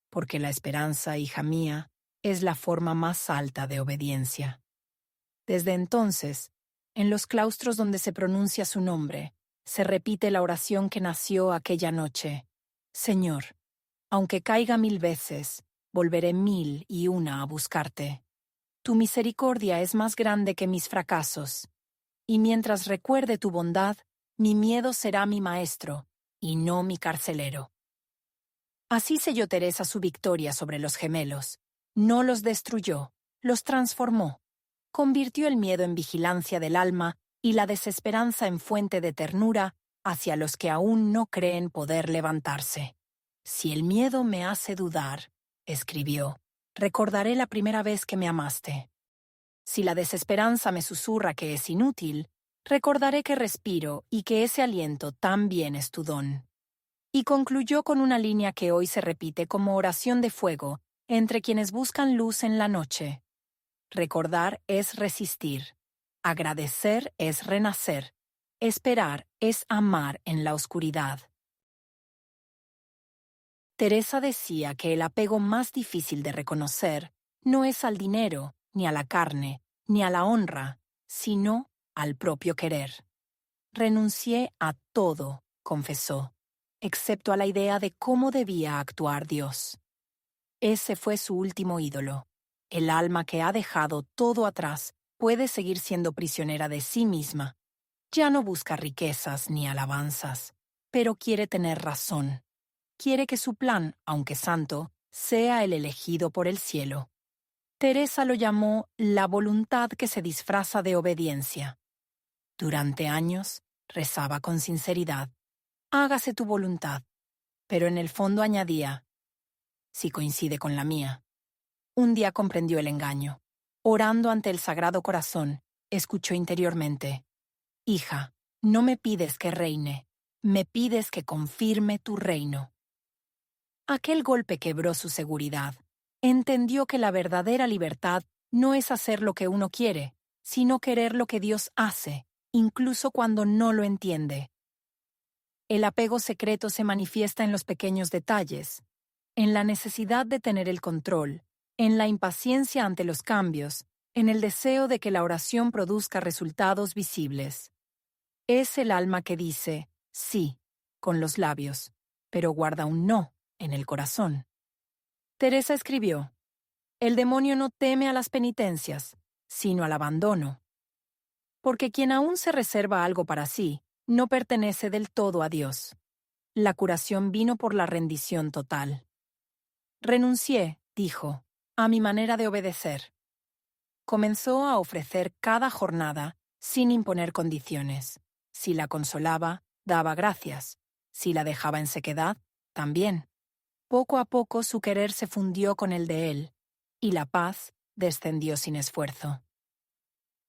Porque la esperanza, hija mía, es la forma más alta de obediencia. Desde entonces, en los claustros donde se pronuncia su nombre, se repite la oración que nació aquella noche. Señor, aunque caiga 1000 veces, volveré 1001 a buscarte. Tu misericordia es más grande que mis fracasos. Y mientras recuerde tu bondad, mi miedo será mi maestro, y no mi carcelero. Así selló Teresa su victoria sobre los gemelos. No los destruyó, los transformó. Convirtió el miedo en vigilancia del alma y la desesperanza en fuente de ternura hacia los que aún no creen poder levantarse. Si el miedo me hace dudar, escribió, recordaré la primera vez que me amaste. Si la desesperanza me susurra que es inútil, recordaré que respiro y que ese aliento también es tu don. Y concluyó con una línea que hoy se repite como oración de fuego entre quienes buscan luz en la noche. Recordar es resistir. Agradecer es renacer. Esperar es amar en la oscuridad. Teresa decía que el apego más difícil de reconocer no es al dinero, ni a la carne, ni a la honra, sino al propio querer. Renuncié a todo, confesó, excepto a la idea de cómo debía actuar Dios. Ese fue su último ídolo, el alma que ha dejado todo atrás puede seguir siendo prisionera de sí misma. Ya no busca riquezas ni alabanzas, pero quiere tener razón. Quiere que su plan, aunque santo, sea el elegido por el cielo. Teresa lo llamó la voluntad que se disfraza de obediencia. Durante años, rezaba con sinceridad: hágase tu voluntad, pero en el fondo añadía: si coincide con la mía. Un día comprendió el engaño. Orando ante el Sagrado Corazón, escuchó interiormente: hija, no me pides que reine, me pides que confirme tu reino. Aquel golpe quebró su seguridad. Entendió que la verdadera libertad no es hacer lo que uno quiere, sino querer lo que Dios hace, incluso cuando no lo entiende. El apego secreto se manifiesta en los pequeños detalles, en la necesidad de tener el control, en la impaciencia ante los cambios, en el deseo de que la oración produzca resultados visibles. Es el alma que dice sí con los labios, pero guarda un no en el corazón. Teresa escribió: el demonio no teme a las penitencias, sino al abandono. Porque quien aún se reserva algo para sí, no pertenece del todo a Dios. La curación vino por la rendición total. Renuncié, dijo, a mi manera de obedecer. Comenzó a ofrecer cada jornada sin imponer condiciones. Si la consolaba, daba gracias. Si la dejaba en sequedad, también. Poco a poco su querer se fundió con el de él, y la paz descendió sin esfuerzo.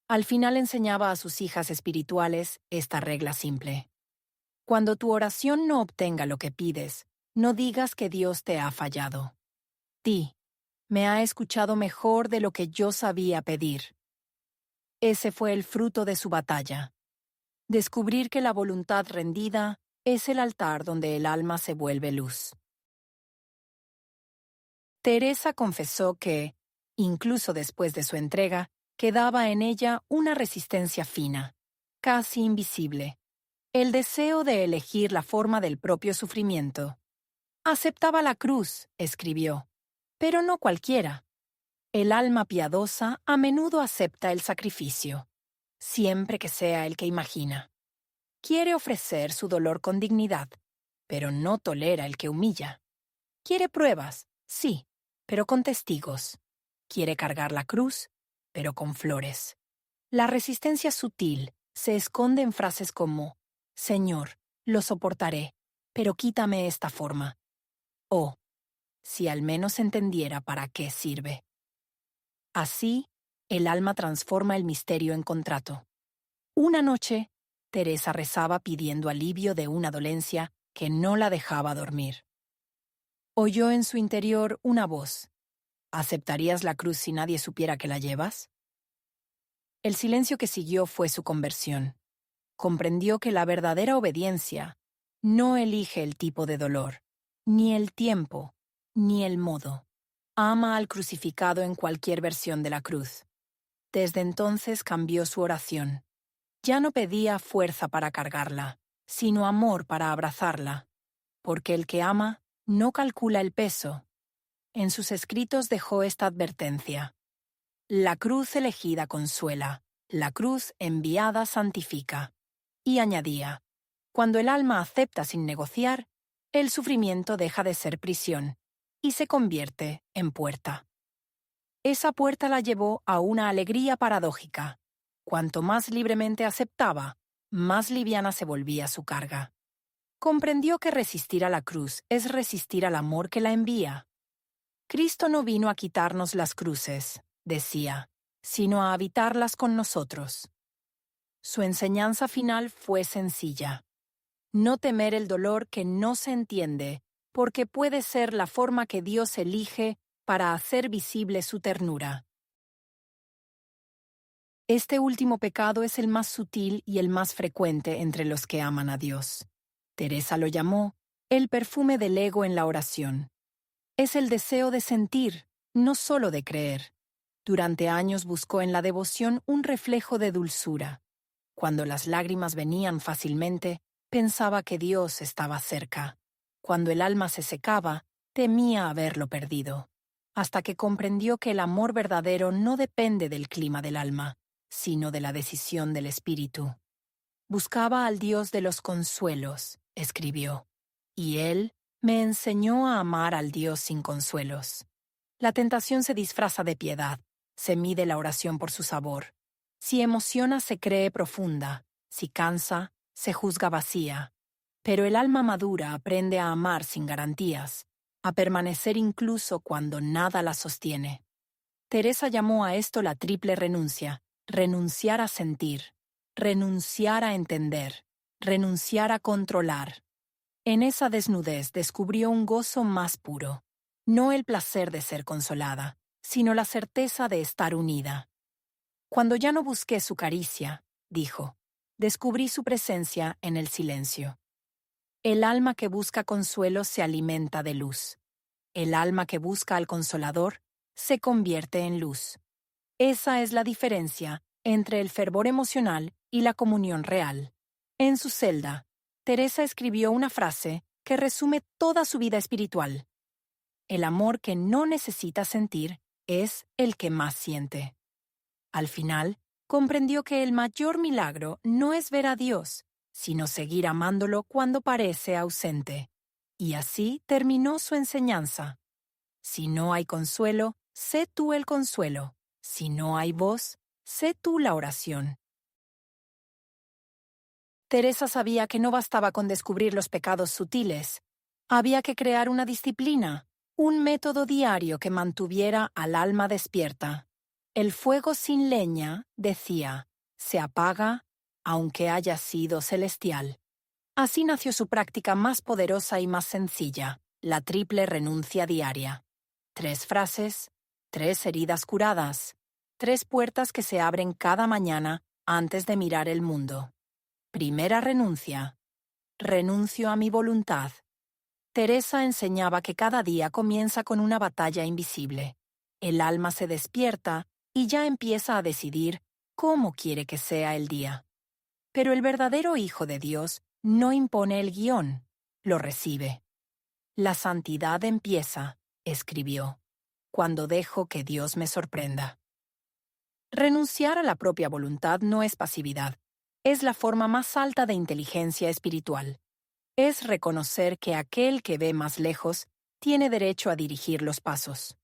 Al final enseñaba a sus hijas espirituales esta regla simple: cuando tu oración no obtenga lo que pides, no digas que Dios te ha fallado. Di: me ha escuchado mejor de lo que yo sabía pedir. Ese fue el fruto de su batalla. Descubrir que la voluntad rendida es el altar donde el alma se vuelve luz. Teresa confesó que, incluso después de su entrega, quedaba en ella una resistencia fina, casi invisible, el deseo de elegir la forma del propio sufrimiento. Aceptaba la cruz, escribió, pero no cualquiera. El alma piadosa a menudo acepta el sacrificio, siempre que sea el que imagina. Quiere ofrecer su dolor con dignidad, pero no tolera el que humilla. Quiere pruebas, sí, pero con testigos. Quiere cargar la cruz, pero con flores. La resistencia sutil se esconde en frases como: Señor, lo soportaré, pero quítame esta forma. O, si al menos entendiera para qué sirve. Así, el alma transforma el misterio en contrato. Una noche, Teresa rezaba pidiendo alivio de una dolencia que no la dejaba dormir. Oyó en su interior una voz: ¿aceptarías la cruz si nadie supiera que la llevas? El silencio que siguió fue su conversión. Comprendió que la verdadera obediencia no elige el tipo de dolor, ni el tiempo, ni el modo. Ama al crucificado en cualquier versión de la cruz. Desde entonces cambió su oración. Ya no pedía fuerza para cargarla, sino amor para abrazarla, porque el que ama no calcula el peso. En sus escritos dejó esta advertencia: la cruz elegida consuela, la cruz enviada santifica. Y añadía: cuando el alma acepta sin negociar, el sufrimiento deja de ser prisión y se convierte en puerta. Esa puerta la llevó a una alegría paradójica. Cuanto más libremente aceptaba, más liviana se volvía su carga. Comprendió que resistir a la cruz es resistir al amor que la envía. Cristo no vino a quitarnos las cruces, decía, sino a habitarlas con nosotros. Su enseñanza final fue sencilla: no temer el dolor que no se entiende, porque puede ser la forma que Dios elige para hacer visible su ternura. Este último pecado es el más sutil y el más frecuente entre los que aman a Dios. Teresa lo llamó el perfume del ego en la oración. Es el deseo de sentir, no solo de creer. Durante años buscó en la devoción un reflejo de dulzura. Cuando las lágrimas venían fácilmente, pensaba que Dios estaba cerca. Cuando el alma se secaba, temía haberlo perdido. Hasta que comprendió que el amor verdadero no depende del clima del alma, sino de la decisión del espíritu. Buscaba al Dios de los consuelos, escribió, y Él me enseñó a amar al Dios sin consuelos. La tentación se disfraza de piedad, se mide la oración por su sabor. Si emociona, se cree profunda, si cansa, se juzga vacía. Pero el alma madura aprende a amar sin garantías, a permanecer incluso cuando nada la sostiene. Teresa llamó a esto la triple renuncia: renunciar a sentir, renunciar a entender, renunciar a controlar. En esa desnudez descubrió un gozo más puro, no el placer de ser consolada, sino la certeza de estar unida. Cuando ya no busqué su caricia, dijo, descubrí su presencia en el silencio. El alma que busca consuelo se alimenta de luz. El alma que busca al Consolador se convierte en luz. Esa es la diferencia entre el fervor emocional y la comunión real. En su celda, Teresa escribió una frase que resume toda su vida espiritual. El amor que no necesita sentir es el que más siente. Al final, comprendió que el mayor milagro no es ver a Dios, sino seguir amándolo cuando parece ausente. Y así terminó su enseñanza. Si no hay consuelo, sé tú el consuelo. Si no hay voz, sé tú la oración. Teresa sabía que no bastaba con descubrir los pecados sutiles. Había que crear una disciplina, un método diario que mantuviera al alma despierta. El fuego sin leña, decía, se apaga aunque haya sido celestial. Así nació su práctica más poderosa y más sencilla, la triple renuncia diaria. 3 frases, 3 heridas curadas, 3 puertas que se abren cada mañana antes de mirar el mundo. Primera renuncia. Renuncio a mi voluntad. Teresa enseñaba que cada día comienza con una batalla invisible. El alma se despierta y ya empieza a decidir cómo quiere que sea el día. Pero el verdadero Hijo de Dios no impone el guión, lo recibe. La santidad empieza, escribió, cuando dejo que Dios me sorprenda. Renunciar a la propia voluntad no es pasividad, es la forma más alta de inteligencia espiritual. Es reconocer que aquel que ve más lejos tiene derecho a dirigir los pasos.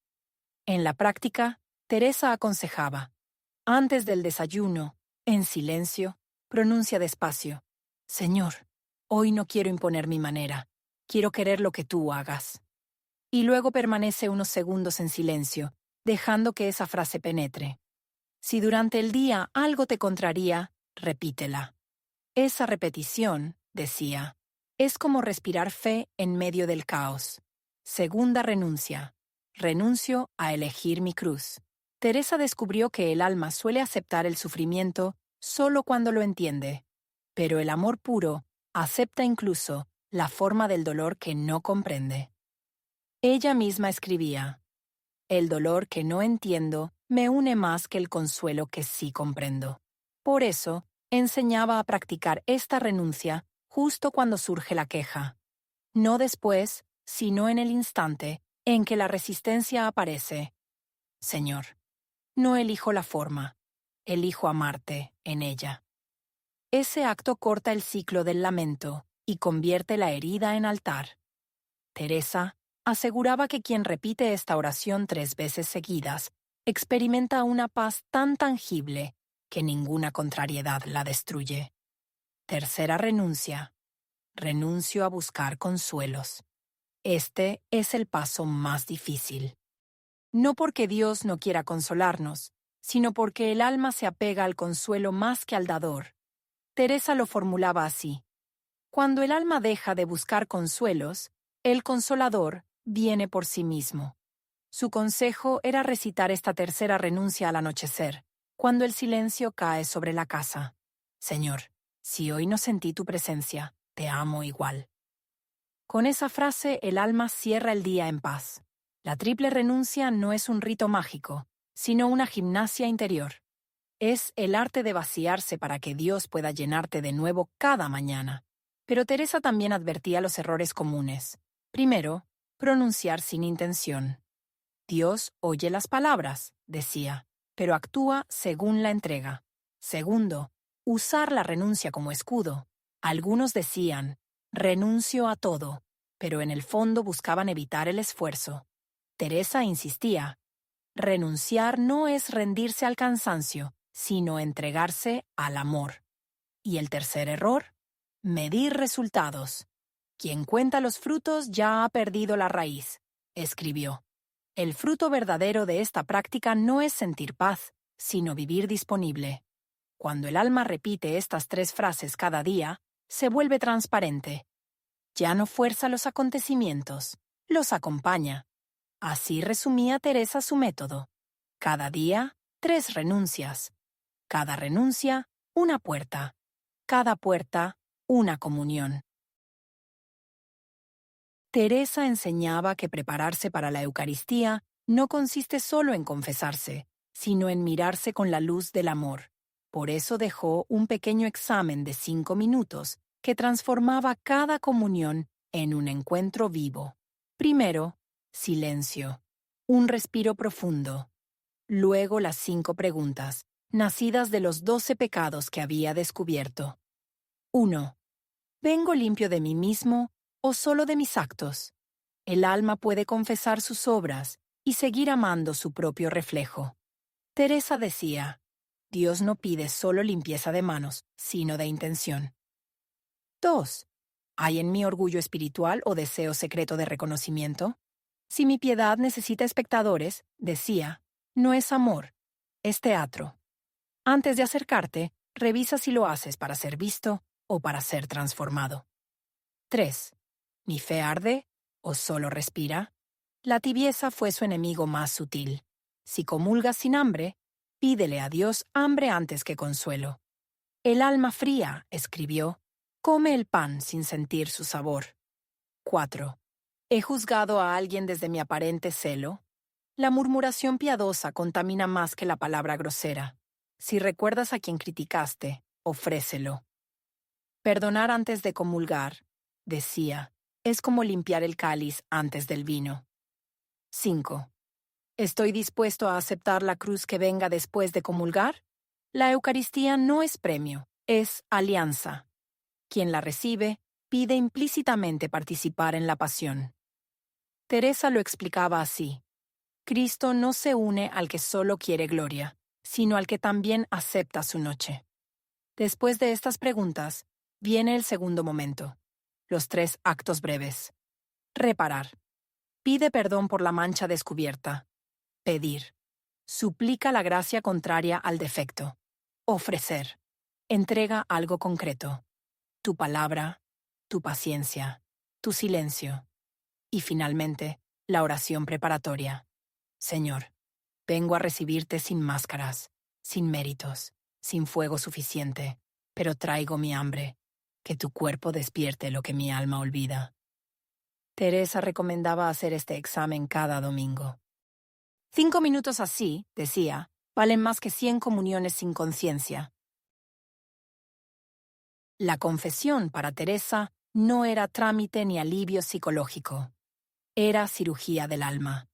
En la práctica, Teresa aconsejaba, antes del desayuno, en silencio, pronuncia despacio, Señor, hoy no quiero imponer mi manera, quiero querer lo que tú hagas. Y luego permanece unos segundos en silencio, dejando que esa frase penetre. Si durante el día algo te contraría, repítela. Esa repetición, decía, es como respirar fe en medio del caos. Segunda renuncia. Renuncio a elegir mi cruz. Teresa descubrió que el alma suele aceptar el sufrimiento solo cuando lo entiende, pero el amor puro acepta incluso la forma del dolor que no comprende. Ella misma escribía, el dolor que no entiendo me une más que el consuelo que sí comprendo. Por eso, enseñaba a practicar esta renuncia justo cuando surge la queja. No después, sino en el instante en que la resistencia aparece. Señor, no elijo la forma, elijo amarte en ella. Ese acto corta el ciclo del lamento y convierte la herida en altar. Teresa aseguraba que quien repite esta oración 3 veces seguidas experimenta una paz tan tangible que ninguna contrariedad la destruye. Tercera renuncia. Renuncio a buscar consuelos. Este es el paso más difícil. No porque Dios no quiera consolarnos, sino porque el alma se apega al consuelo más que al dador. Teresa lo formulaba así. Cuando el alma deja de buscar consuelos, el consolador viene por sí mismo. Su consejo era recitar esta tercera renuncia al anochecer, cuando el silencio cae sobre la casa. Señor, si hoy no sentí tu presencia, te amo igual. Con esa frase el alma cierra el día en paz. La triple renuncia no es un rito mágico, sino una gimnasia interior. Es el arte de vaciarse para que Dios pueda llenarte de nuevo cada mañana. Pero Teresa también advertía los errores comunes. Primero, pronunciar sin intención. Dios oye las palabras, decía, pero actúa según la entrega. Segundo, usar la renuncia como escudo. Algunos decían, renuncio a todo, pero en el fondo buscaban evitar el esfuerzo. Teresa insistía, renunciar no es rendirse al cansancio, sino entregarse al amor. Y el tercer error, medir resultados. Quien cuenta los frutos ya ha perdido la raíz, escribió. El fruto verdadero de esta práctica no es sentir paz, sino vivir disponible. Cuando el alma repite estas 3 frases cada día, se vuelve transparente. Ya no fuerza los acontecimientos, los acompaña. Así resumía Teresa su método. Cada día, 3 renuncias. Cada renuncia, una puerta. Cada puerta, una comunión. Teresa enseñaba que prepararse para la Eucaristía no consiste solo en confesarse, sino en mirarse con la luz del amor. Por eso dejó un pequeño examen de 5 minutos que transformaba cada comunión en un encuentro vivo. Primero, silencio. Un respiro profundo. Luego las 5 preguntas, nacidas de los 12 pecados que había descubierto. 1. ¿Vengo limpio de mí mismo o solo de mis actos? El alma puede confesar sus obras y seguir amando su propio reflejo. Teresa decía, Dios no pide solo limpieza de manos, sino de intención. 2. ¿Hay en mí orgullo espiritual o deseo secreto de reconocimiento? Si mi piedad necesita espectadores, decía, no es amor, es teatro. Antes de acercarte, revisa si lo haces para ser visto o para ser transformado. 3. ¿Mi fe arde o solo respira? La tibieza fue su enemigo más sutil. Si comulgas sin hambre, pídele a Dios hambre antes que consuelo. El alma fría, escribió, come el pan sin sentir su sabor. 4. ¿He juzgado a alguien desde mi aparente celo? La murmuración piadosa contamina más que la palabra grosera. Si recuerdas a quien criticaste, ofrécelo. Perdonar antes de comulgar, decía, es como limpiar el cáliz antes del vino. 5. ¿Estoy dispuesto a aceptar la cruz que venga después de comulgar? La Eucaristía no es premio, es alianza. Quien la recibe, pide implícitamente participar en la pasión. Teresa lo explicaba así. Cristo no se une al que solo quiere gloria, sino al que también acepta su noche. Después de estas preguntas, viene el segundo momento. Los 3 actos breves. Reparar. Pide perdón por la mancha descubierta. Pedir. Suplica la gracia contraria al defecto. Ofrecer. Entrega algo concreto. Tu palabra, tu paciencia, tu silencio. Y finalmente, la oración preparatoria. Señor, vengo a recibirte sin máscaras, sin méritos, sin fuego suficiente, pero traigo mi hambre. Que tu cuerpo despierte lo que mi alma olvida. Teresa recomendaba hacer este examen cada domingo. 5 minutos así, decía, valen más que 100 comuniones sin conciencia. La confesión para Teresa no era trámite ni alivio psicológico. Era cirugía del alma.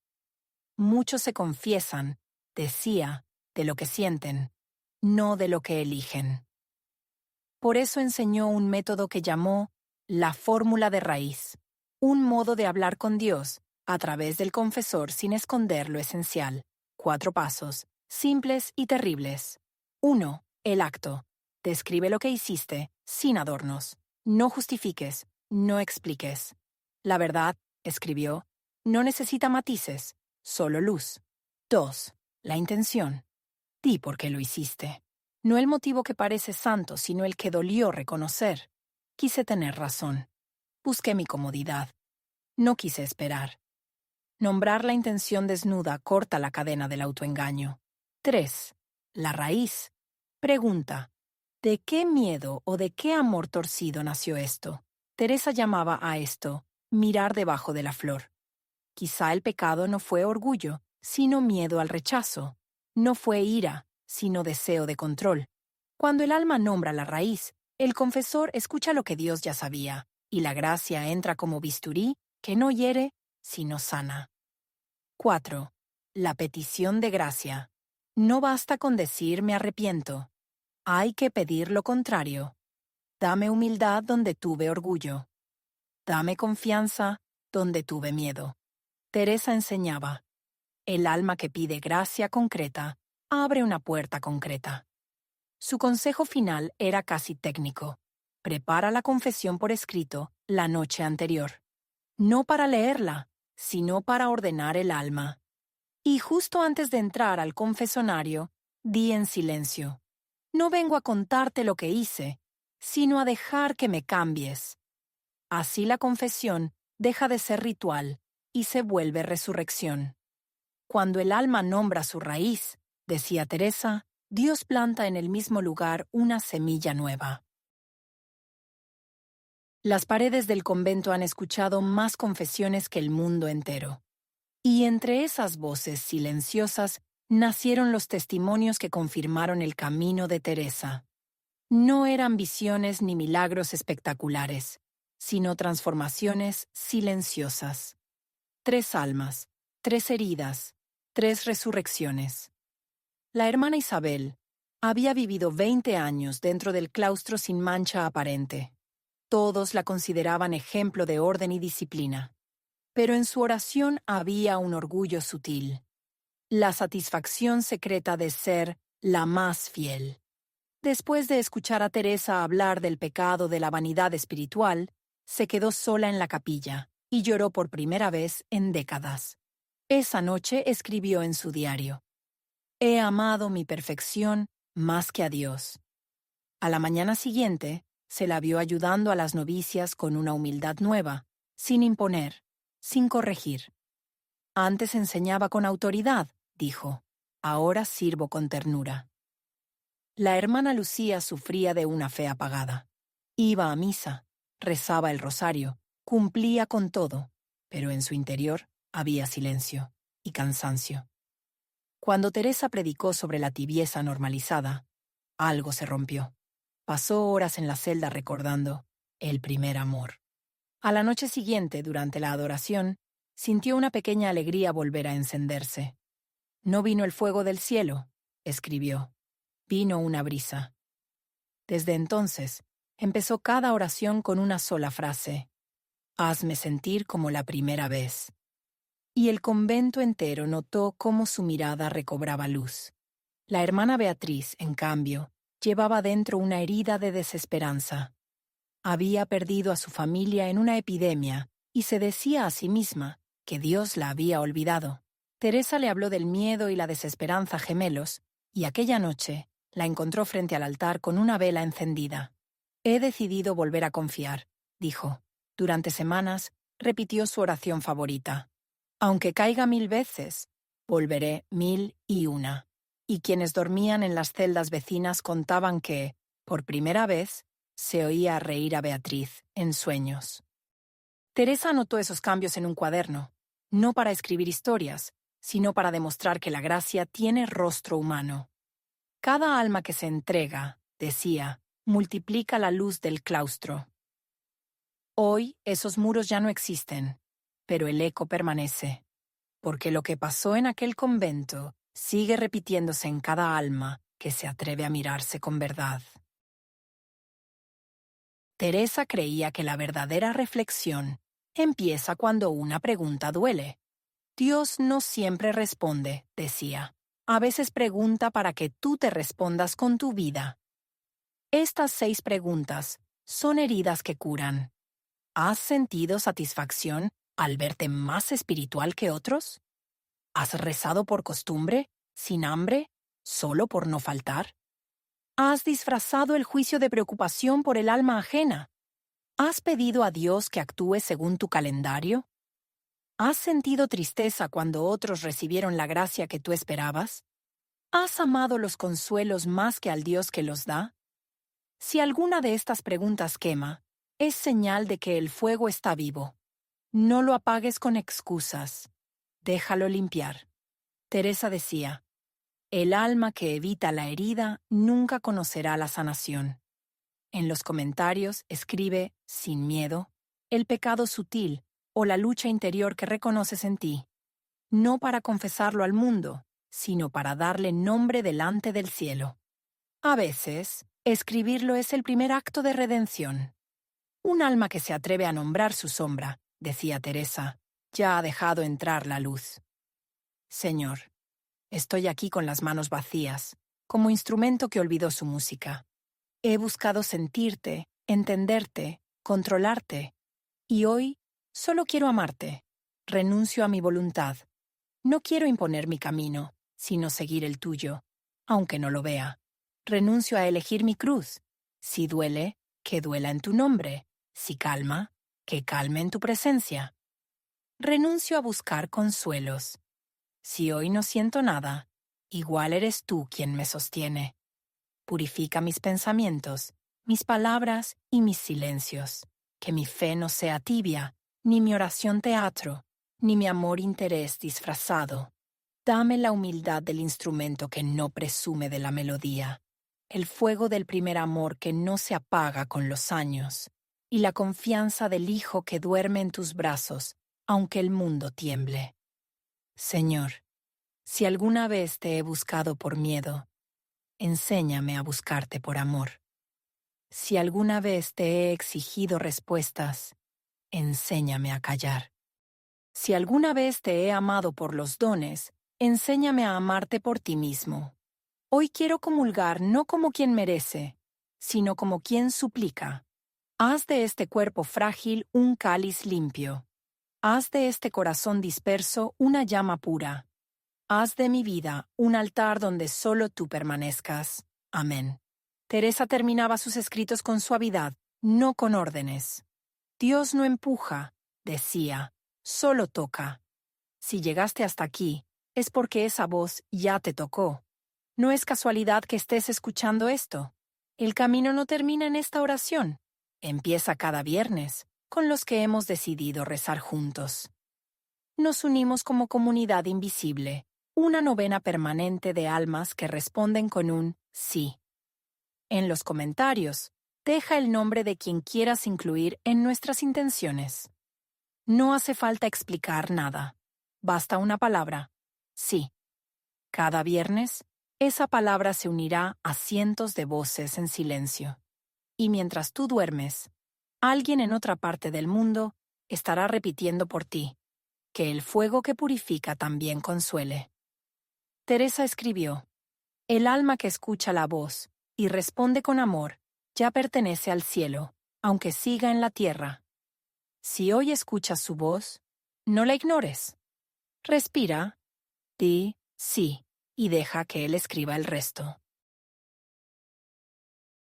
Muchos se confiesan, decía, de lo que sienten, no de lo que eligen. Por eso enseñó un método que llamó la fórmula de raíz, un modo de hablar con Dios a través del confesor sin esconder lo esencial. 4 pasos, simples y terribles. 1. El acto. Describe lo que hiciste, sin adornos. No justifiques, no expliques. La verdad, escribió, no necesita matices, solo luz. 2. La intención. Di por qué lo hiciste. No el motivo que parece santo, sino el que dolió reconocer. Quise tener razón. Busqué mi comodidad. No quise esperar. Nombrar la intención desnuda corta la cadena del autoengaño. 3. La raíz. Pregunta. ¿De qué miedo o de qué amor torcido nació esto? Teresa llamaba a esto mirar debajo de la flor. Quizá el pecado no fue orgullo, sino miedo al rechazo. No fue ira, sino deseo de control. Cuando el alma nombra la raíz, el confesor escucha lo que Dios ya sabía, y la gracia entra como bisturí que no hiere, sino sana. 4. La petición de gracia. No basta con decir me arrepiento. Hay que pedir lo contrario. Dame humildad donde tuve orgullo. Dame confianza donde tuve miedo. Teresa enseñaba, el alma que pide gracia concreta abre una puerta concreta. Su consejo final era casi técnico. Prepara la confesión por escrito la noche anterior. No para leerla, sino para ordenar el alma. Y justo antes de entrar al confesonario, di en silencio, no vengo a contarte lo que hice, sino a dejar que me cambies. Así la confesión deja de ser ritual y se vuelve resurrección. Cuando el alma nombra su raíz, decía Teresa, Dios planta en el mismo lugar una semilla nueva. Las paredes del convento han escuchado más confesiones que el mundo entero. Y entre esas voces silenciosas nacieron los testimonios que confirmaron el camino de Teresa. No eran visiones ni milagros espectaculares, sino transformaciones silenciosas. 3 almas, 3 heridas, 3 resurrecciones. La hermana Isabel había vivido 20 años dentro del claustro sin mancha aparente. Todos la consideraban ejemplo de orden y disciplina. Pero en su oración había un orgullo sutil. La satisfacción secreta de ser la más fiel. Después de escuchar a Teresa hablar del pecado de la vanidad espiritual, se quedó sola en la capilla y lloró por primera vez en décadas. Esa noche escribió en su diario: «He amado mi perfección más que a Dios». A la mañana siguiente, se la vio ayudando a las novicias con una humildad nueva, sin imponer, sin corregir. Antes enseñaba con autoridad, dijo, ahora sirvo con ternura. La hermana Lucía sufría de una fe apagada. Iba a misa, rezaba el rosario, cumplía con todo, pero en su interior había silencio y cansancio. Cuando Teresa predicó sobre la tibieza normalizada, algo se rompió. Pasó horas en la celda recordando el primer amor. A la noche siguiente, durante la adoración, sintió una pequeña alegría volver a encenderse. «No vino el fuego del cielo», escribió. «Vino una brisa». Desde entonces, empezó cada oración con una sola frase: «Hazme sentir como la primera vez». Y el convento entero notó cómo su mirada recobraba luz. La hermana Beatriz, en cambio, llevaba dentro una herida de desesperanza. Había perdido a su familia en una epidemia y se decía a sí misma que Dios la había olvidado. Teresa le habló del miedo y la desesperanza gemelos, y aquella noche la encontró frente al altar con una vela encendida. «He decidido volver a confiar», dijo. Durante semanas repitió su oración favorita. «Aunque caiga 1000 veces, volveré 1001». Y quienes dormían en las celdas vecinas contaban que, por primera vez, se oía reír a Beatriz en sueños. Teresa anotó esos cambios en un cuaderno, no para escribir historias, sino para demostrar que la gracia tiene rostro humano. Cada alma que se entrega, decía, multiplica la luz del claustro. Hoy esos muros ya no existen, pero el eco permanece, porque lo que pasó en aquel convento sigue repitiéndose en cada alma que se atreve a mirarse con verdad. Teresa creía que la verdadera reflexión empieza cuando una pregunta duele. Dios no siempre responde, decía. A veces pregunta para que tú te respondas con tu vida. Estas 6 preguntas son heridas que curan. ¿Has sentido satisfacción al verte más espiritual que otros? ¿Has rezado por costumbre, sin hambre, solo por no faltar? ¿Has disfrazado el juicio de preocupación por el alma ajena? ¿Has pedido a Dios que actúe según tu calendario? ¿Has sentido tristeza cuando otros recibieron la gracia que tú esperabas? ¿Has amado los consuelos más que al Dios que los da? Si alguna de estas preguntas quema, es señal de que el fuego está vivo. No lo apagues con excusas. Déjalo limpiar. Teresa decía, el alma que evita la herida nunca conocerá la sanación. En los comentarios escribe, sin miedo, el pecado sutil o la lucha interior que reconoces en ti, no para confesarlo al mundo, sino para darle nombre delante del cielo. A veces, escribirlo es el primer acto de redención. Un alma que se atreve a nombrar su sombra, decía Teresa, ya ha dejado entrar la luz. Señor, estoy aquí con las manos vacías, como instrumento que olvidó su música. He buscado sentirte, entenderte, controlarte, y hoy solo quiero amarte. Renuncio a mi voluntad. No quiero imponer mi camino, sino seguir el tuyo, aunque no lo vea. Renuncio a elegir mi cruz. Si duele, que duela en tu nombre. Si calma, que calme en tu presencia. Renuncio a buscar consuelos. Si hoy no siento nada, igual eres tú quien me sostiene. Purifica mis pensamientos, mis palabras y mis silencios. Que mi fe no sea tibia, ni mi oración teatro, ni mi amor interés disfrazado. Dame la humildad del instrumento que no presume de la melodía, el fuego del primer amor que no se apaga con los años, y la confianza del hijo que duerme en tus brazos, aunque el mundo tiemble. Señor, si alguna vez te he buscado por miedo, enséñame a buscarte por amor. Si alguna vez te he exigido respuestas, enséñame a callar. Si alguna vez te he amado por los dones, enséñame a amarte por ti mismo. Hoy quiero comulgar no como quien merece, sino como quien suplica. Haz de este cuerpo frágil un cáliz limpio. Haz de este corazón disperso una llama pura. Haz de mi vida un altar donde solo tú permanezcas. Amén. Teresa terminaba sus escritos con suavidad, no con órdenes. Dios no empuja, decía, solo toca. Si llegaste hasta aquí, es porque esa voz ya te tocó. No es casualidad que estés escuchando esto. El camino no termina en esta oración. Empieza cada viernes, con los que hemos decidido rezar juntos. Nos unimos como comunidad invisible, una novena permanente de almas que responden con un sí. En los comentarios, deja el nombre de quien quieras incluir en nuestras intenciones. No hace falta explicar nada. Basta una palabra. Sí. Cada viernes, esa palabra se unirá a cientos de voces en silencio. Y mientras tú duermes, alguien en otra parte del mundo estará repitiendo por ti, que el fuego que purifica también consuele. Teresa escribió, el alma que escucha la voz y responde con amor ya pertenece al cielo, aunque siga en la tierra. Si hoy escuchas su voz, no la ignores. Respira, di sí y deja que él escriba el resto.